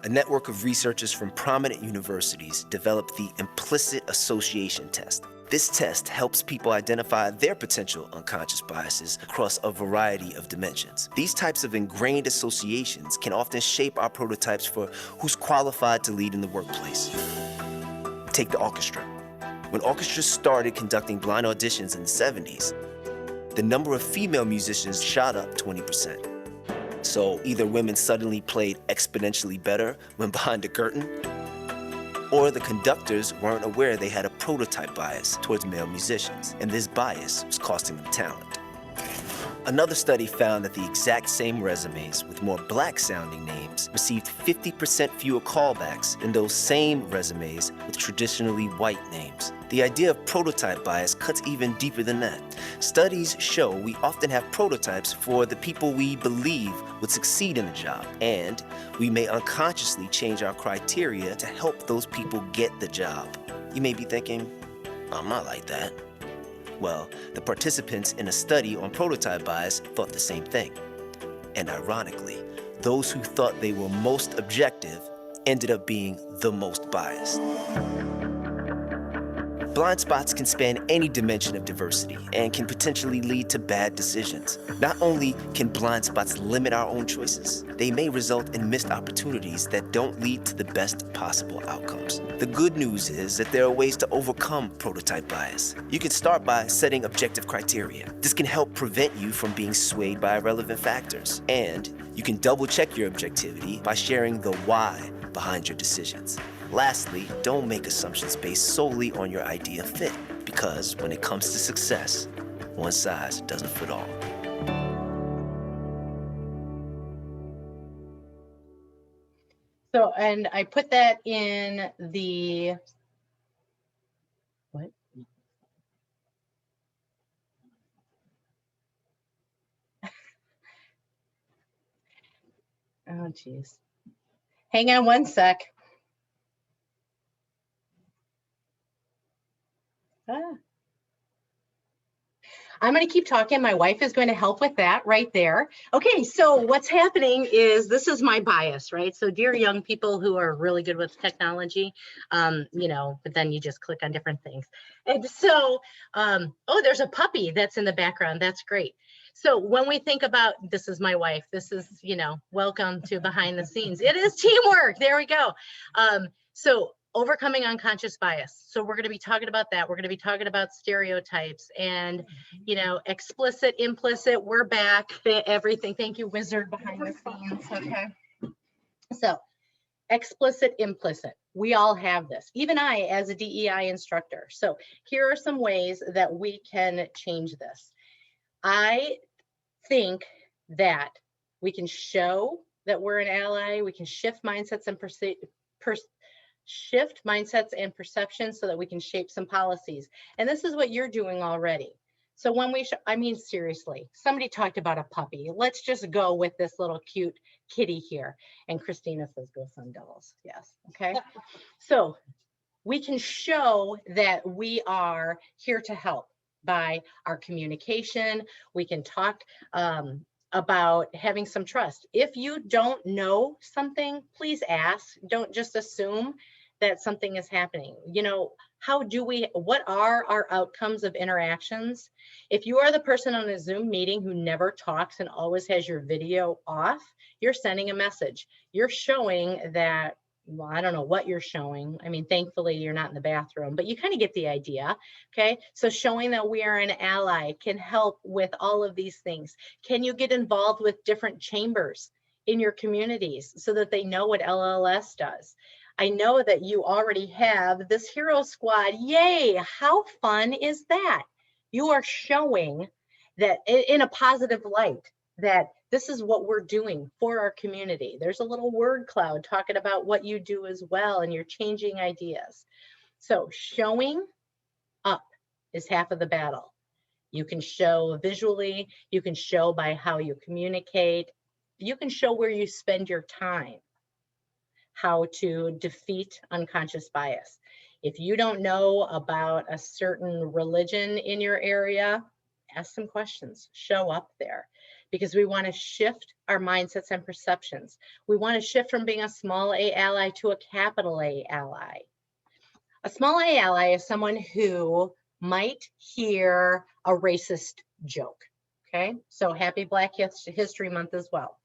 A network of researchers from prominent universities developed the Implicit Association Test. This test helps people identify their potential unconscious biases across a variety of dimensions. These types of ingrained associations can often shape our prototypes for who's qualified to lead in the workplace. Take the orchestra. When orchestras started conducting blind auditions in the 70s, the number of female musicians shot up 20%. So either women suddenly played exponentially better when behind a curtain, or the conductors weren't aware they had a prototype bias towards male musicians, and this bias was costing them talent. Another study found that the exact same resumes with more Black-sounding names received 50% fewer callbacks than those same resumes with traditionally white names. The idea of prototype bias cuts even deeper than that. Studies show we often have prototypes for the people we believe would succeed in the job, and we may unconsciously change our criteria to help those people get the job. You may be thinking, I'm not like that. Well, the participants in a study on prototype bias thought the same thing. And ironically, those who thought they were most objective ended up being the most biased. Blind spots can span any dimension of diversity and can potentially lead to bad decisions. Not only can blind spots limit our own choices, they may result in missed opportunities that don't lead to the best possible outcomes. The good news is that there are ways to overcome prototype bias. You can start by setting objective criteria. This can help prevent you from being swayed by irrelevant factors. And you can double-check your objectivity by sharing the why behind your decisions. Lastly, don't make assumptions based solely on your idea fit, because when it comes to success, one size doesn't fit all. So, and I put that in the, what? Oh, geez. Hang on one sec. I'm going to keep talking. My wife is going to help with that right there. Okay, so what's happening is this is my bias, right? So dear young people who are really good with technology, you know, but then you just click on different things. And so, oh, there's a puppy that's in the background. That's great. So when we think about, this is my wife, this is, you know, welcome to behind the scenes. It is teamwork. There we go. So overcoming unconscious bias. So we're going to be talking about that. We're going to be talking about stereotypes and, you know, explicit, implicit. We're back. Everything. Thank you, wizard behind the scenes. Okay. So explicit, implicit. We all have this. Even I, as a DEI instructor. So here are some ways that we can change this. I think that we can show that we're an ally. We can shift mindsets and shift mindsets and perceptions so that we can shape some policies. And this is what you're doing already. So when we, I mean, seriously, somebody talked about a puppy. Let's just go with this little cute kitty here. And Christina says, go Sun Devils. Yes. Okay. So we can show that we are here to help by our communication. We can talk about having some trust. If you don't know something, please ask. Don't just assume that something is happening. You know, how do we, what are our outcomes of interactions? If you are the person on a Zoom meeting who never talks and always has your video off, you're sending a message. You're showing that, well, I don't know what you're showing. I mean, thankfully you're not in the bathroom, but you kind of get the idea. Okay. So showing that we are an ally can help with all of these things. Can you get involved with different chambers in your communities so that they know what LLS does? I know that you already have this hero squad. Yay. How fun is that? You are showing that in a positive light, that this is what we're doing for our community. There's a little word cloud talking about what you do as well, and you're changing ideas. So showing up is half of the battle. You can show visually, you can show by how you communicate, you can show where you spend your time, how to defeat unconscious bias. If you don't know about a certain religion in your area, ask some questions, show up there, because we want to shift our mindsets and perceptions. We want to shift from being a small a ally to a capital A ally. A small a ally is someone who might hear a racist joke. Okay, so happy Black History Month as well.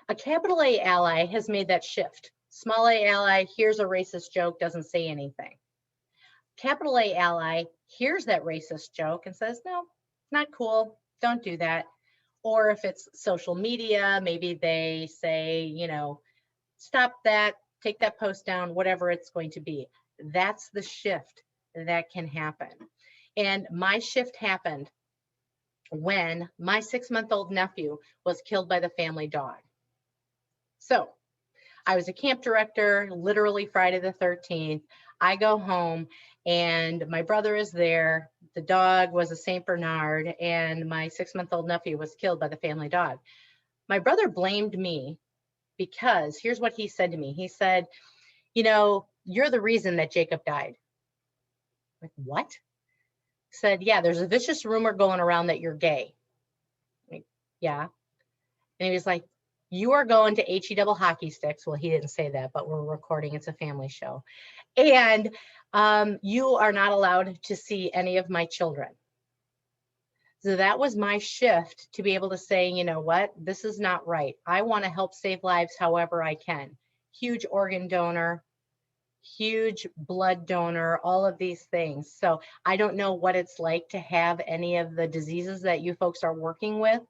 A capital A ally has made that shift. Small a ally hears a racist joke, doesn't say anything. Capital A ally hears that racist joke and says, no, not cool, don't do that. Or if it's social media, maybe they say, you know, stop that, take that post down, whatever it's going to be. That's the shift that can happen. And my shift happened when my 6-month-old nephew was killed by the family dog. So I was a camp director, literally Friday the 13th. I go home and my brother is there. The dog was a St. Bernard and my 6-month-old nephew was killed by the family dog. My brother blamed me because here's what he said to me. He said, you know, you're the reason that Jacob died. Like, what? Said, yeah, there's a vicious rumor going around that you're gay. Like, yeah. And he was like, You are going to HE double hockey sticks. Well, he didn't say that, but we're recording. It's a family show. And you are not allowed to see any of my children. So that was my shift to be able to say, you know what, this is not right. I want to help save lives however I can. Huge organ donor, huge blood donor, all of these things. So I don't know what it's like to have any of the diseases that you folks are working with,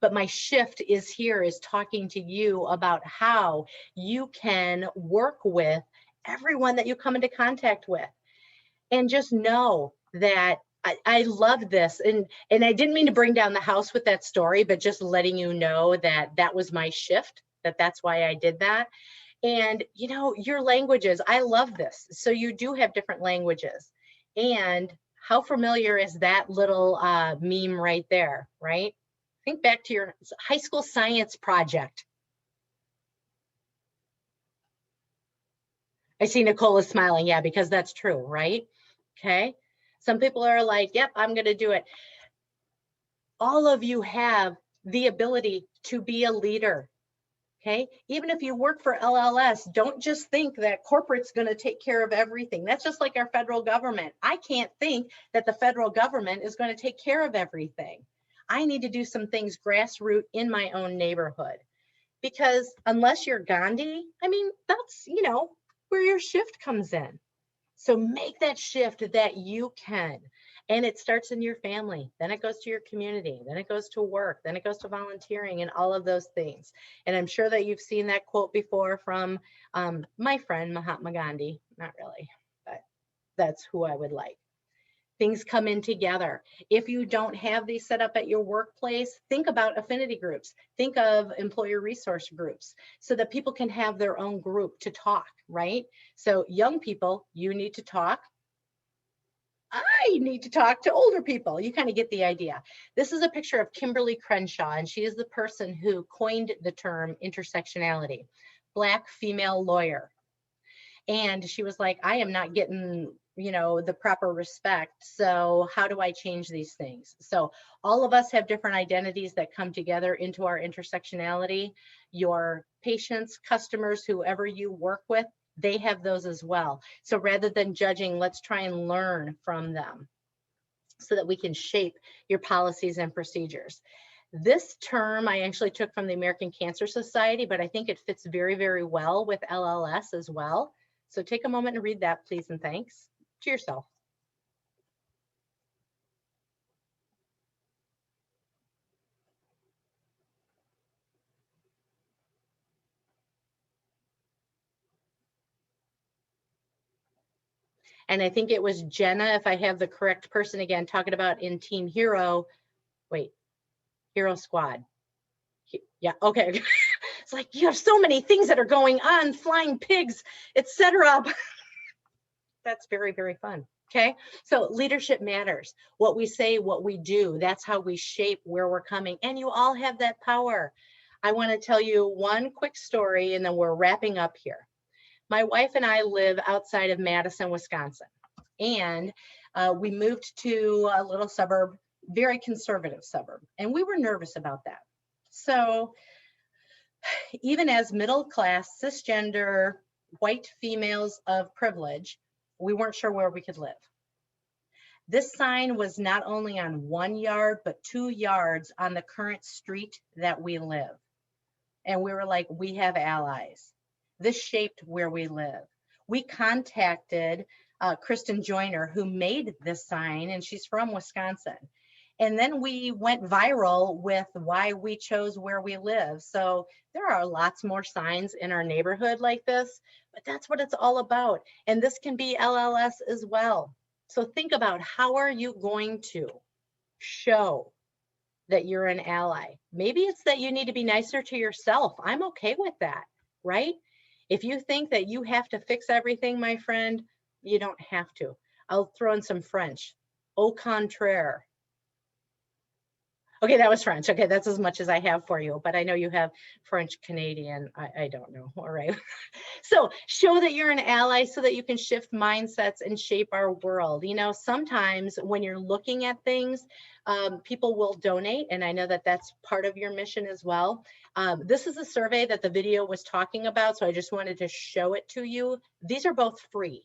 but my shift is talking to you about how you can work with everyone that you come into contact with. And just know that I love this. And I didn't mean to bring down the house with that story, but just letting you know that that was my shift, that's why I did that. And, you know, your languages, I love this. So you do have different languages. And how familiar is that little meme right there, right? Think back to your high school science project. I see Nicole is smiling. Yeah, because that's true, right? Okay. Some people are like, yep, I'm going to do it. All of you have the ability to be a leader. Okay. Even if you work for LLS, don't just think that corporate's going to take care of everything. That's just like our federal government. I can't think that the federal government is going to take care of everything. I need to do some things grassroots in my own neighborhood, because unless you're Gandhi, I mean, that's, you know, where your shift comes in. So make that shift that you can. And it starts in your family, then it goes to your community, then it goes to work, then it goes to volunteering and all of those things. And I'm sure that you've seen that quote before from my friend Mahatma Gandhi. Not really, but that's who I would like. Things come in together. If you don't have these set up at your workplace, think about affinity groups. Think of employer resource groups so that people can have their own group to talk, right? So young people, you need to talk. I need to talk to older people. You kind of get the idea. This is a picture of Kimberly Crenshaw, and she is the person who coined the term intersectionality, Black female lawyer. And she was like, I am not getting, you know, the proper respect. So how do I change these things? So all of us have different identities that come together into our intersectionality. Your patients, customers, whoever you work with, they have those as well. So rather than judging, let's try and learn from them so that we can shape your policies and procedures. This term I actually took from the American Cancer Society, but I think it fits very, very well with LLS as well. So take a moment and read that, please, and thanks to yourself. And I think it was Jenna, if I have the correct person again, talking about in Team Hero, wait, Hero Squad. Yeah, okay. It's like, you have so many things that are going on, flying pigs, etc. That's very, very fun. Okay, so leadership matters. What we say, what we do, that's how we shape where we're coming. And you all have that power. I want to tell you one quick story and then we're wrapping up here. My wife and I live outside of Madison, Wisconsin. And we moved to a little suburb, very conservative suburb. And we were nervous about that. So even as middle class, cisgender, white females of privilege, we weren't sure where we could live. This sign was not only on 1 yard, but 2 yards on the current street that we live. And we were like, we have allies. This shaped where we live. We contacted Kristen Joyner, who made this sign, and she's from Wisconsin. And then we went viral with why we chose where we live. So there are lots more signs in our neighborhood like this, but that's what it's all about. And this can be LLS as well. So think about, how are you going to show that you're an ally? Maybe it's that you need to be nicer to yourself. I'm okay with that, right? If you think that you have to fix everything, my friend, you don't have to. I'll throw in some French. Au contraire. Okay, that was French. Okay, that's as much as I have for you, but I know you have French Canadian. I don't know. All right. So show that you're an ally so that you can shift mindsets and shape our world. You know, sometimes when you're looking at things, people will donate. And I know that that's part of your mission as well. This is a survey that the video was talking about. So I just wanted to show it to you. These are both free.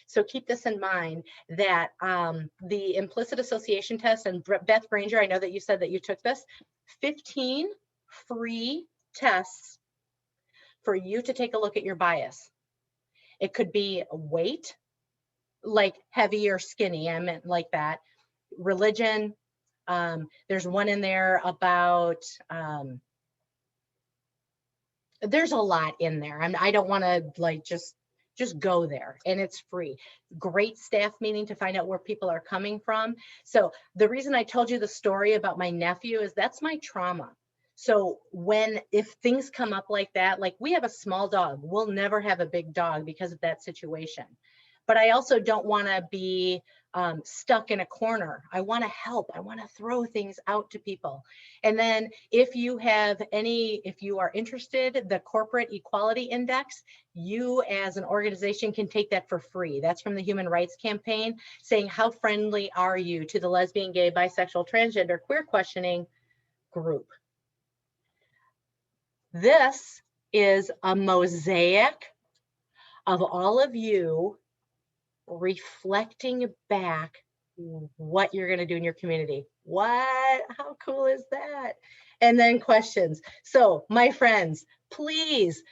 So keep this in mind that the implicit association test, and Beth Granger, I know that you said that you took this, 15 free tests for you to take a look at your bias. It could be weight, like heavy or skinny, I meant like that. Religion, there's one in there about, there's a lot in there. I don't want to like just go there, and it's free. Great staff meeting to find out where people are coming from. So the reason I told you the story about my nephew is that's my trauma. So if things come up like that, like we have a small dog, we'll never have a big dog because of that situation. But I also don't want to be stuck in a corner. I want to help. I want to throw things out to people. And then if you are interested, the Corporate Equality Index, you as an organization can take that for free. That's from the Human Rights Campaign, saying how friendly are you to the lesbian, gay, bisexual, transgender, queer questioning group. This is a mosaic of all of you reflecting back what you're going to do in your community. What? How cool is that? And then questions. So my friends, please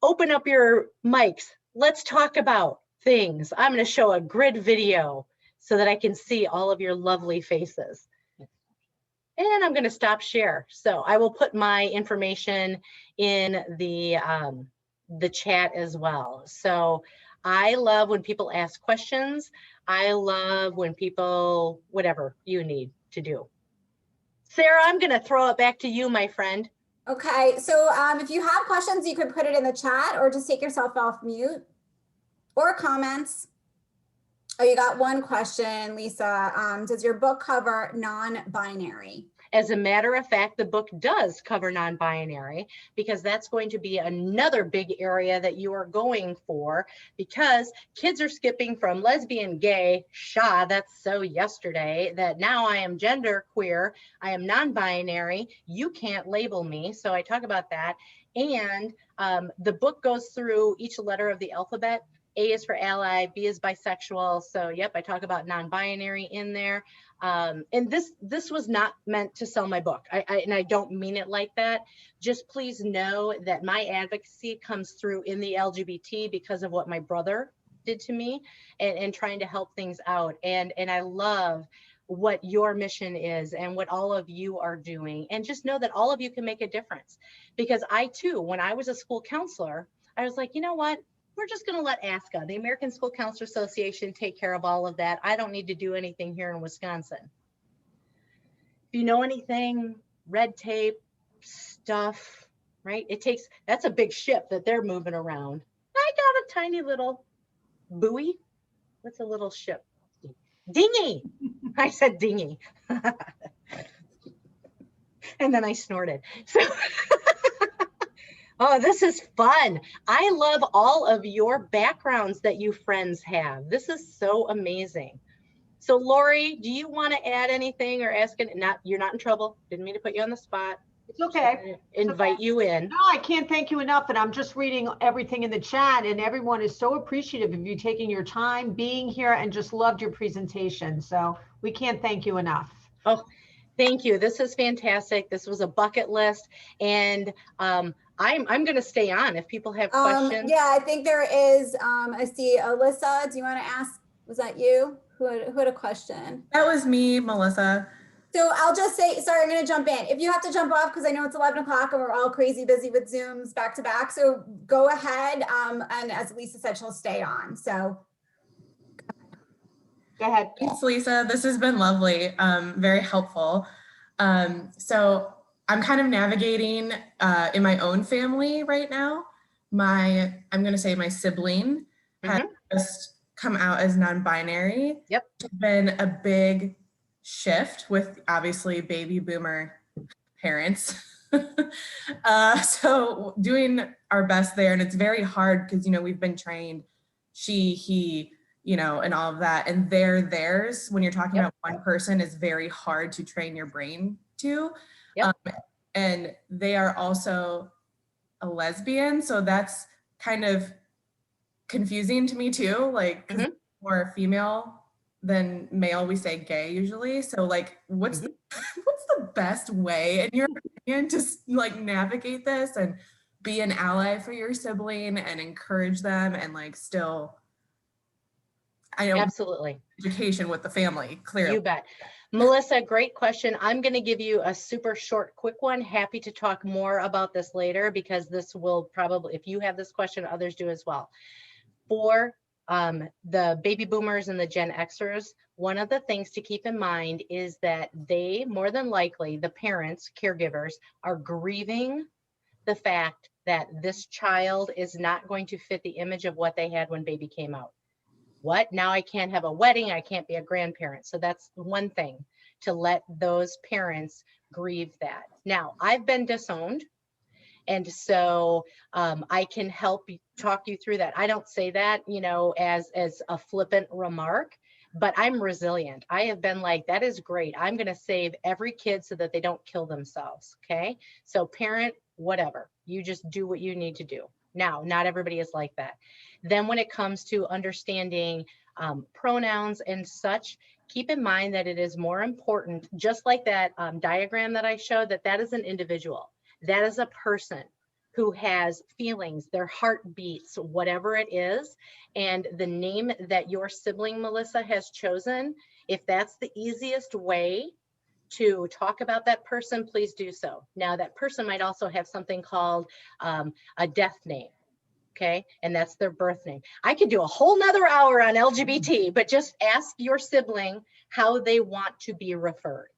open up your mics. Let's talk about things. I'm going to show a grid video so that I can see all of your lovely faces. And I'm going to stop share. So I will put my information in the chat as well. So I love when people ask questions. I love when people, whatever you need to do. Sarah, I'm going to throw it back to you, my friend. Okay, so if you have questions, you could put it in the chat or just take yourself off mute, or comments. Oh, you got one question, Lisa. Does your book cover non-binary? As a matter of fact, the book does cover non-binary, because that's going to be another big area that you are going for, because kids are skipping from lesbian, gay, that's so yesterday, that now I am gender queer, I am non-binary, you can't label me. So I talk about that. And the book goes through each letter of the alphabet. A is for ally, B is bisexual. So yep, I talk about non-binary in there. And this was not meant to sell my book. And I don't mean it like that. Just please know that my advocacy comes through in the LGBT because of what my brother did to me, and trying to help things out. And I love what your mission is and what all of you are doing. And just know that all of you can make a difference. Because I too, when I was a school counselor, I was like, you know what? We're just going to let ASCA, the American School Counselor Association, take care of all of that. I don't need to do anything here in Wisconsin. If you know anything, red tape, stuff, right? That's a big ship that they're moving around. I got a tiny little buoy. What's a little ship? Dinghy. I said dinghy. And then I snorted. So. Oh, this is fun. I love all of your backgrounds that you friends have. This is so amazing. So Lori, do you want to add anything or ask it? You're not in trouble. Didn't mean to put you on the spot. It's okay. Invite you in. No, I can't thank you enough. And I'm just reading everything in the chat, and everyone is so appreciative of you taking your time, being here, and just loved your presentation. So we can't thank you enough. Oh, thank you. This is fantastic. This was a bucket list. And I'm going to stay on if people have questions. Yeah, I think there is. I see Alyssa. Do you want to ask? Was that you who had a question? That was me, Melissa. So I'll just say, sorry, I'm going to jump in. If you have to jump off, because I know it's 11 o'clock and we're all crazy busy with Zooms back to back. So go ahead. And as Lisa said, she'll stay on. So go ahead. Thanks, Lisa. This has been lovely. Very helpful. So I'm kind of navigating in my own family right now. I'm going to say my sibling has just come out as non-binary. Yep. It's been a big shift with obviously baby boomer parents. So doing our best there, and it's very hard because, you know, we've been trained she, he, you know, and all of that, and theirs, when you're talking about one person, is very hard to train your brain to. And they are also a lesbian, so that's kind of confusing to me too, like 'cause more female than male, we say gay usually. So like what's the, what's the best way in your opinion to like navigate this and be an ally for your sibling and encourage them and like still, I know, Absolutely. education with the family, clearly. You bet. Melissa, great question. I'm going to give you a super short, quick one. Happy to talk more about this later because this will probably, if you have this question, others do as well. For the baby boomers and the Gen Xers, one of the things to keep in mind is that they, more than likely, the parents, caregivers, are grieving the fact that this child is not going to fit the image of what they had when baby came out. What? Now I can't have a wedding, I can't be a grandparent. So that's one thing, to let those parents grieve that. Now, I've been disowned, and so I can help talk you through that. I don't say that, you know, as a flippant remark, but I'm resilient. I have been like, that is great. I'm going to save every kid so that they don't kill themselves. Okay. So parent, whatever, you just do what you need to do. Now, not everybody is like that. Then when it comes to understanding pronouns and such, keep in mind that it is more important, just like that diagram that I showed, that is an individual. That is a person who has feelings, their heart beats, whatever it is. And the name that your sibling, Melissa, has chosen, if that's the easiest way to talk about that person, please do so. Now, that person might also have something called a death name. Okay, and that's their birth name. I could do a whole nother hour on LGBT, but just ask your sibling how they want to be referred.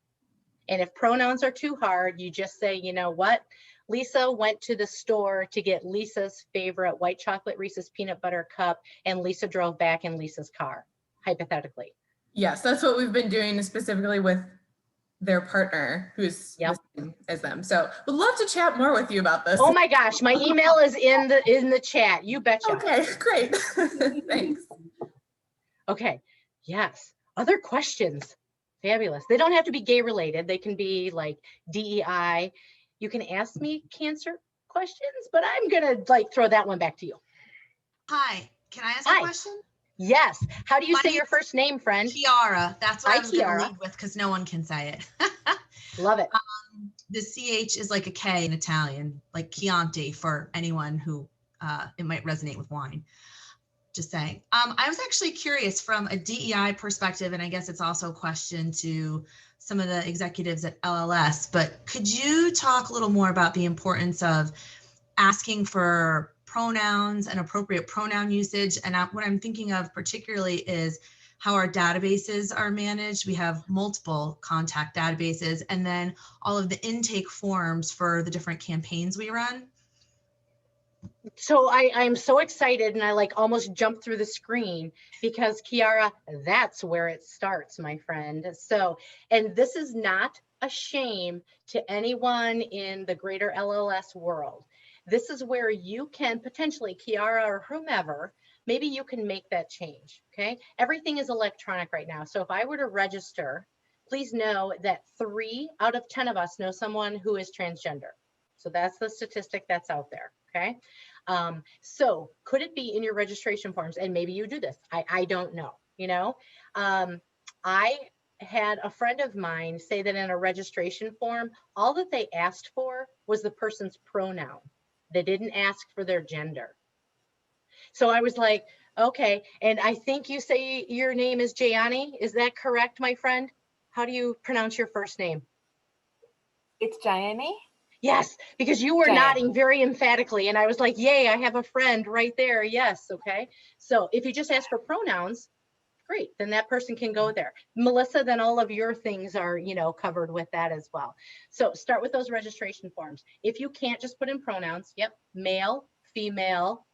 And if pronouns are too hard, you just say, you know what? Lisa went to the store to get Lisa's favorite white chocolate Reese's peanut butter cup, and Lisa drove back in Lisa's car, hypothetically. Yes, that's what we've been doing specifically with their partner who's the same as them. So would love to chat more with you about this. Oh my gosh, my email is in the chat. You betcha. Okay, great. Thanks. Okay, yes. Other questions? Fabulous. They don't have to be gay related. They can be like DEI. You can ask me cancer questions, but I'm gonna like throw that one back to you. Hi, can I ask a question? Yes. How do you say your first name, friend? Kiara. That's what I was going to Kiara. lead with because no one can say it. Love it. The CH is like a K in Italian, like Chianti for anyone who it might resonate with wine. Just saying. I was actually curious from a DEI perspective, and I guess it's also a question to some of the executives at LLS, but could you talk a little more about the importance of asking for pronouns and appropriate pronoun usage? And what I'm thinking of particularly is how our databases are managed. We have multiple contact databases, and then all of the intake forms for the different campaigns we run. So I'm so excited, and I like almost jumped through the screen because Kiara, that's where it starts, my friend. So, and this is not a shame to anyone in the greater LLS world. This is where you can potentially, Kiara or whomever, maybe you can make that change, okay? Everything is electronic right now. So if I were to register, please know that 3 out of 10 of us know someone who is transgender. So that's the statistic that's out there, okay? So could it be in your registration forms? And maybe you do this, I don't know, you know? I had a friend of mine say that in a registration form, all that they asked for was the person's pronoun. They didn't ask for their gender. So I was like, okay. And I think you say your name is Jayani. Is that correct, my friend? How do you pronounce your first name? It's Jayani. Yes, because you were nodding very emphatically. And I was like, yay, I have a friend right there. Yes. Okay. So if you just ask for pronouns, great, then that person can go there. Melissa, then all of your things are, you know, covered with that as well. So start with those registration forms. If you can't, just put in pronouns. Yep, male, female,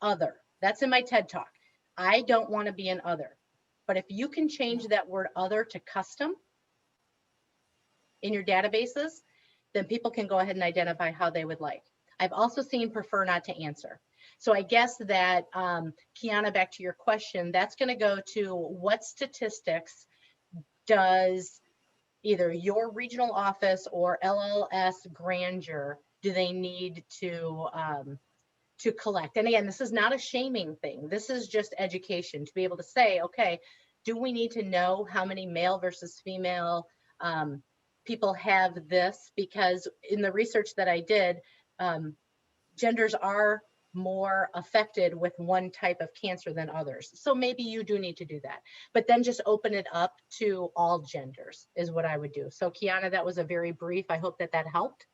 other. That's in my TED Talk. I don't want to be an other. But if you can change that word other to custom in your databases, then people can go ahead and identify how they would like. I've also seen prefer not to answer. So I guess that, Kiana, back to your question, that's going to go to what statistics does either your regional office or LLS grandeur do they need to collect? And again, this is not a shaming thing. This is just education to be able to say, okay, do we need to know how many male versus female people have this? Because in the research that I did, genders are more affected with one type of cancer than others. So maybe you do need to do that, but then just open it up to all genders is what I would do. So Kiana, that was a very brief. I hope that that helped.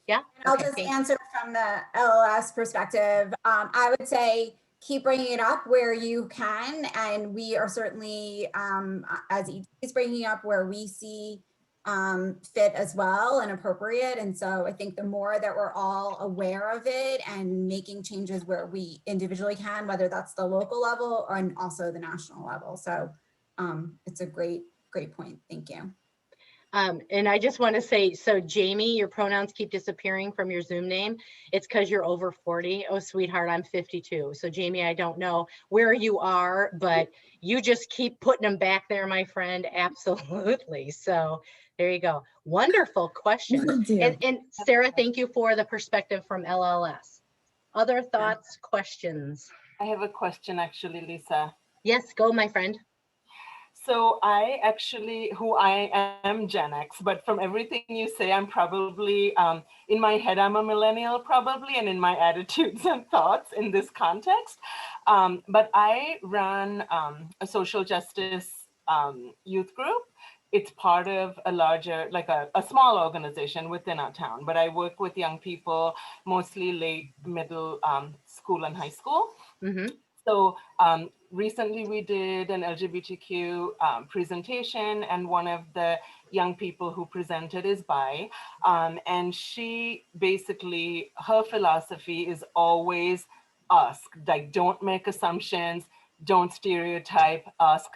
Yeah. I'll Okay, just thank you. answer from the LLS perspective. I would say keep bringing it up where you can, and we are certainly, as ED is bringing up where we see fit as well and appropriate. And so I think the more that we're all aware of it and making changes where we individually can, whether that's the local level or and also the national level. So it's a great point. Thank you. And I just want to say, so Jamie, your pronouns keep disappearing from your Zoom name. It's because you're over 40. Oh, sweetheart, I'm 52. So Jamie, I don't know where you are, but you just keep putting them back there, my friend. Absolutely. So there you go. Wonderful question. And Sarah, thank you for the perspective from LLS. Other thoughts, questions? I have a question actually, Lisa. Yes, go, my friend. So I am Gen X, but from everything you say, I'm probably, in my head, I'm a millennial probably, and in my attitudes and thoughts in this context. But I run a social justice youth group. It's part of a larger, like a small organization within our town, but I work with young people, mostly late middle school and high school. Mm-hmm. So recently we did an LGBTQ presentation, and one of the young people who presented is bi. And she basically, her philosophy is always ask, like don't make assumptions, don't stereotype, ask,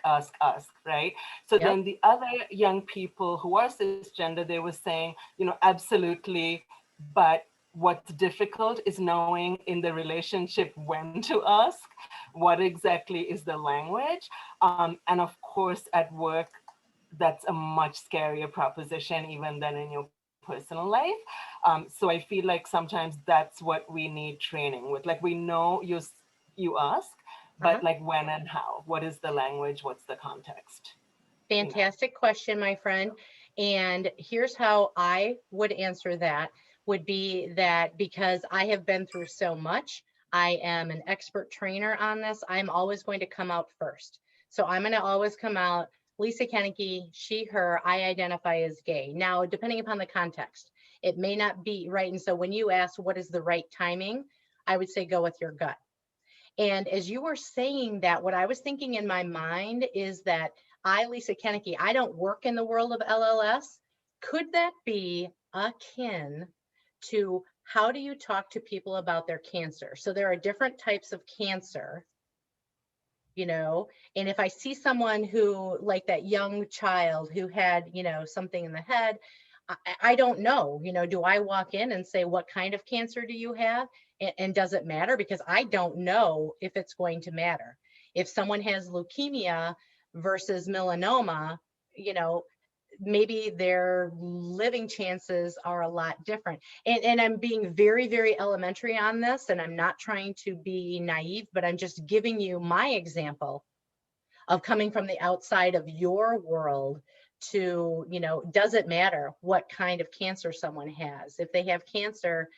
right? So Yep. Then the other young people who are cisgender, they were saying, absolutely, but what's difficult is knowing in the relationship when to ask, what exactly is the language. And of course, at work, that's a much scarier proposition even than in your personal life. So I feel like sometimes that's what we need training with. Like we know you ask, but like when and how, what is the language, what's the context? Fantastic question, my friend. And here's how I would answer that, would be that because I have been through so much, I am an expert trainer on this, I'm always going to come out first. So I'm going to always come out, Lisa Koenecke, she, her, I identify as gay. Now, depending upon the context, it may not be right. And so when you ask what is the right timing, I would say go with your gut. And as you were saying that, what I was thinking in my mind is that I, Lisa Koenecke, I don't work in the world of LLS. Could that be akin to how do you talk to people about their cancer? So there are different types of cancer, and if I see someone who, like that young child who had, something in the head, I don't know, do I walk in and say, what kind of cancer do you have? And does it matter? Because I don't know if it's going to matter. If someone has leukemia versus melanoma, maybe their living chances are a lot different. And I'm being very, very elementary on this, and I'm not trying to be naive, but I'm just giving you my example of coming from the outside of your world to, does it matter what kind of cancer someone has? If they have cancer,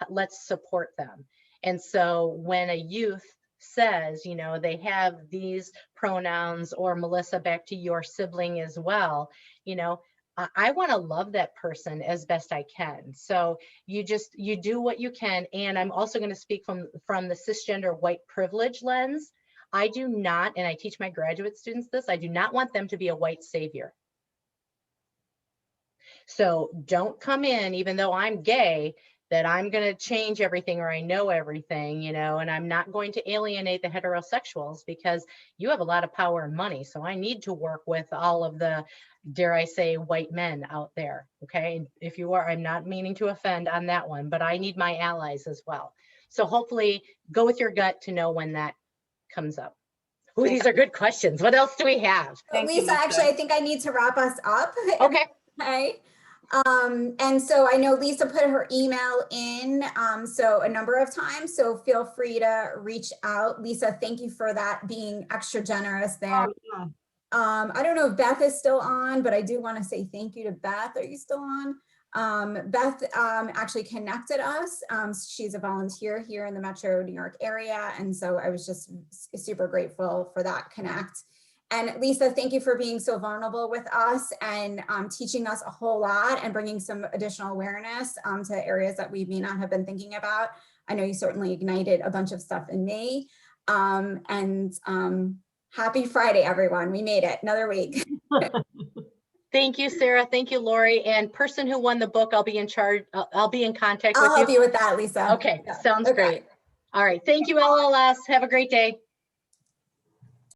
let's support them. And so when a youth says, they have these pronouns, or Melissa, back to your sibling as well, I want to love that person as best I can. So you do what you can. And I'm also going to speak from the cisgender white privilege lens. I do not, and I teach my graduate students this, I do not want them to be a white savior. So don't come in, even though I'm gay, that I'm going to change everything or I know everything, you know, and I'm not going to alienate the heterosexuals because you have a lot of power and money. So I need to work with all of the, dare I say, white men out there. Okay. If you are, I'm not meaning to offend on that one, but I need my allies as well. So hopefully go with your gut to know when that comes up. Ooh, these are good questions. What else do we have? Thank you, Lisa, actually, I think I need to wrap us up. Okay. Okay. And so I know Lisa put her email in, so a number of times, so feel free to reach out. Lisa, thank you for that, being extra generous there. Oh, yeah. I don't know if Beth is still on, but I do want to say thank you to Beth. Are you still on? Beth actually connected us. She's a volunteer here in the Metro New York area. And so I was just super grateful for that connect. And Lisa, thank you for being so vulnerable with us and teaching us a whole lot and bringing some additional awareness to areas that we may not have been thinking about. I know you certainly ignited a bunch of stuff in me. Happy Friday, everyone. We made it another week. Thank you, Sarah. Thank you, Lori. And person who won the book, I'll be in charge. I'll be in contact I'll with help you. you with that, Lisa. Okay, Yeah. sounds Okay. great. All right. Thank you, LLS. Have a great day.